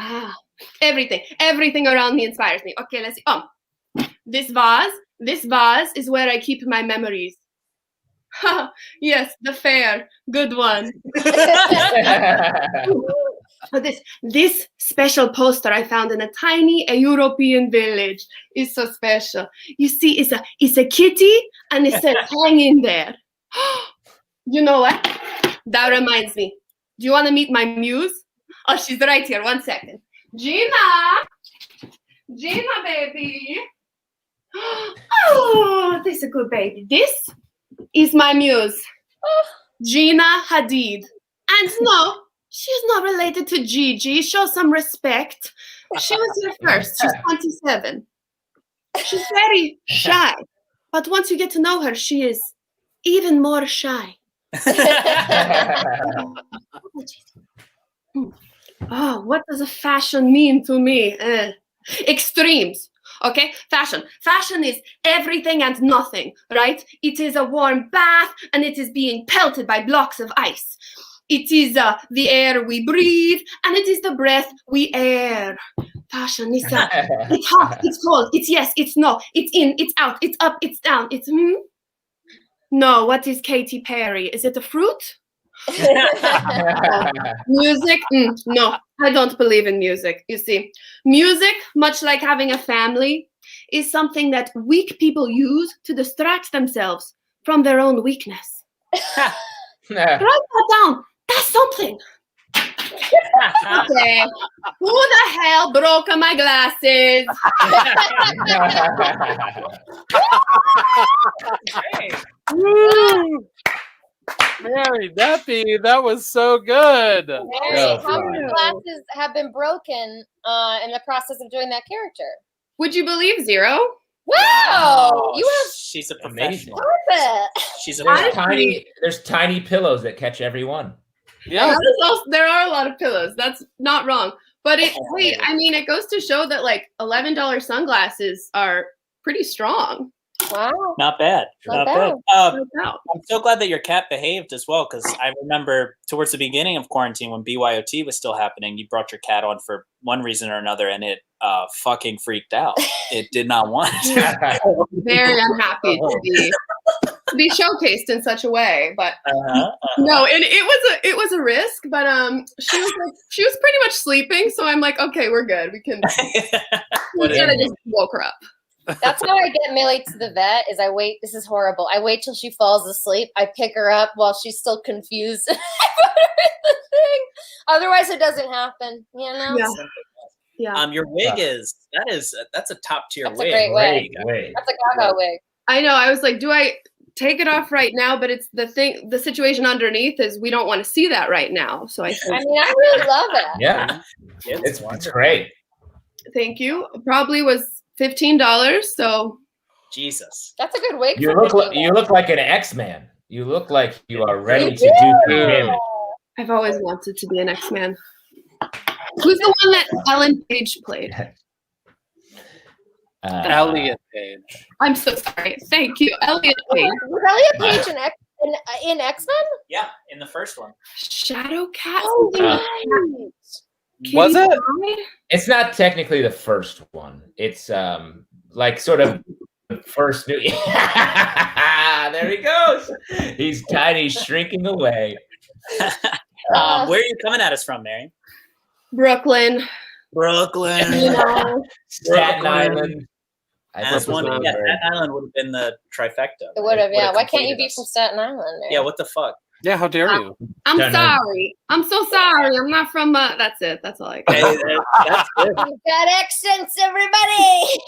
Everything around me inspires me. Okay, let's see. This vase is where I keep my memories. Yes, the fair, good one. This special poster I found in a tiny European village is so special. You see, it's a kitty and it says hang in there. You know what? That reminds me. Do you want to meet my muse? Oh, she's right here. 1 second. Gina, baby. Oh, this is a good baby. This is my muse, Gina Hadid. And no, she's not related to Gigi. Show some respect. She was here first. She's 27. She's very shy. But once you get to know her, she is even more shy. Oh, what does a fashion mean to me? Extremes. Okay, fashion is everything and nothing, right? It is a warm bath and it is being pelted by blocks of ice. It is the air we breathe and it is the breath we air. Fashion is it's hot, it's cold, it's yes, it's no, it's in, it's out, it's up, it's down, it's No, what is Katy Perry? Is it a fruit? Music? No, I don't believe in music. You see, music, much like having a family, is something that weak people use to distract themselves from their own weakness. Write that down. That's something. Okay. Who the hell broke my glasses? Mary, that was so good. Mary, how many glasses have been broken in the process of doing that character? Would you believe 0? Wow, you have. She's a professional. She's a there's tiny pillows that catch every one. Yeah, there are a lot of pillows. That's not wrong. But it goes to show that like $11 sunglasses are pretty strong. Wow. Not bad. Not bad. I'm so glad that your cat behaved as well, because I remember towards the beginning of quarantine when BYOT was still happening, you brought your cat on for one reason or another, and it fucking freaked out. It did not want it. Very unhappy to be showcased in such a way, but no, and it was a risk, but she was pretty much sleeping, so I'm like, okay, we're good. We kind of just woke her up. That's how I get Millie to the vet. Is I wait. This is horrible. I wait till she falls asleep. I pick her up while she's still confused. I put her in the thing. Otherwise, it doesn't happen. You know. Yeah. Your wig that's a top tier wig. That's a great wig. That's a Gaga wig. I know. I was like, do I take it off right now? But it's the thing. The situation underneath is we don't want to see that right now. So I really love it. Yeah, it's great. Thank you. Probably was $15. So Jesus, that's a good wig. You look like an X-Man. You look like you are ready to do damage. I've always wanted to be an X-Man. Who's the one that Ellen Page played? Elliot Page. I'm so sorry. Thank you, Elliot Page. Was Elliot Page in X-Men? Yeah, in the first one. Shadowcat. Was it? It's not technically the first one. It's like sort of the first new. There he goes. He's tiny, shrinking away. Where are you coming at us from, Mary? Brooklyn. Staten Island. Staten Island would have been the trifecta. It would have, yeah. Why can't you be from Staten Island? Mary? Yeah, what the fuck? Yeah, how dare you? I'm sorry. I'm so sorry. I'm not from. That's it. That's all I got. That's good. You got accents, everybody.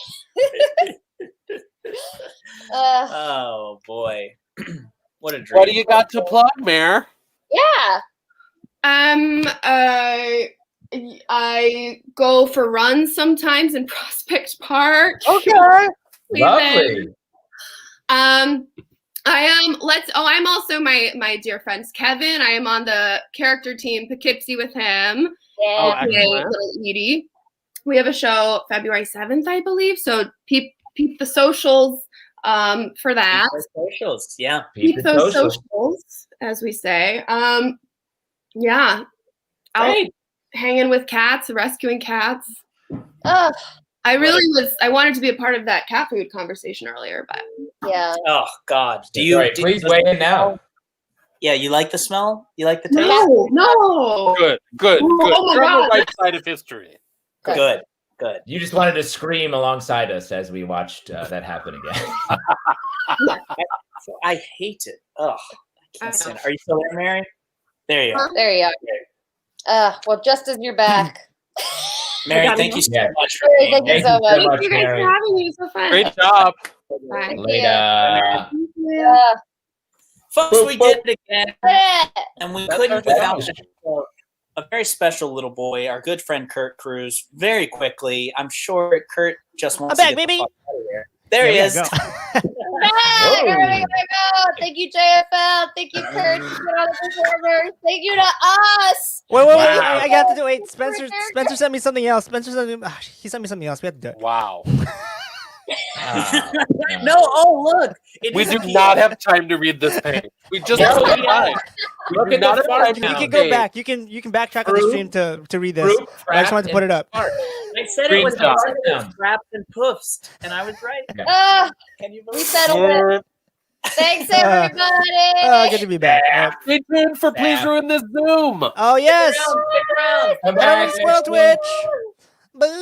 Oh boy, what a dream! What do you got to plug, Mare? Yeah. I go for runs sometimes in Prospect Park. Okay. Lovely. I'm also my dear friends Kevin. I am on the character team Poughkeepsie with him. Yeah. Little Edie. We have a show February 7th, I believe. So peep the socials for that. Peep those socials, yeah. Peep those socials, as we say. Yeah. Out hanging with cats, rescuing cats. I wanted to be a part of that cat food conversation earlier, but yeah. Oh God, please weigh in now? Yeah, you like the smell? You like the taste? No. Good. Oh my You're God. on the right side of history. Good. You just wanted to scream alongside us as we watched that happen again. I hate it. Oh, I can't stand it. Are you still there, Mary? There you are. There you are. Well, just as you're back. Mary, thank you so much for being Thank you so much. Thank you guys for having me. It was so fun. Great job. Bye. Later. Folks, we did it again. And we couldn't without a very special little boy, our good friend Kurt Cruz. Very quickly, I'm sure Kurt just wants to get the fuck out of here. There he is. Thank you, JFL. Thank you, Kurt. Thank you to us. Wait, I got to do it. Spencer sent me something else. He sent me something else. We have to do it. Wow. No, oh look. We do not have time to read this page. We just No, don't have we time. Look We at do not the have fart time to You count. can go back. You can backtrack on the stream to read this. Fruit, I just wanted to put it up. fart. I said it was Screenshot. particles, wrapped and poofs, and I was right. Can you We believe settled it. Thanks, everybody. Good to be back. Stay tuned for Please Ruin This Zoom. Oh yes. Stick around. Come Everyone back spoil next week. Twitch. Boo.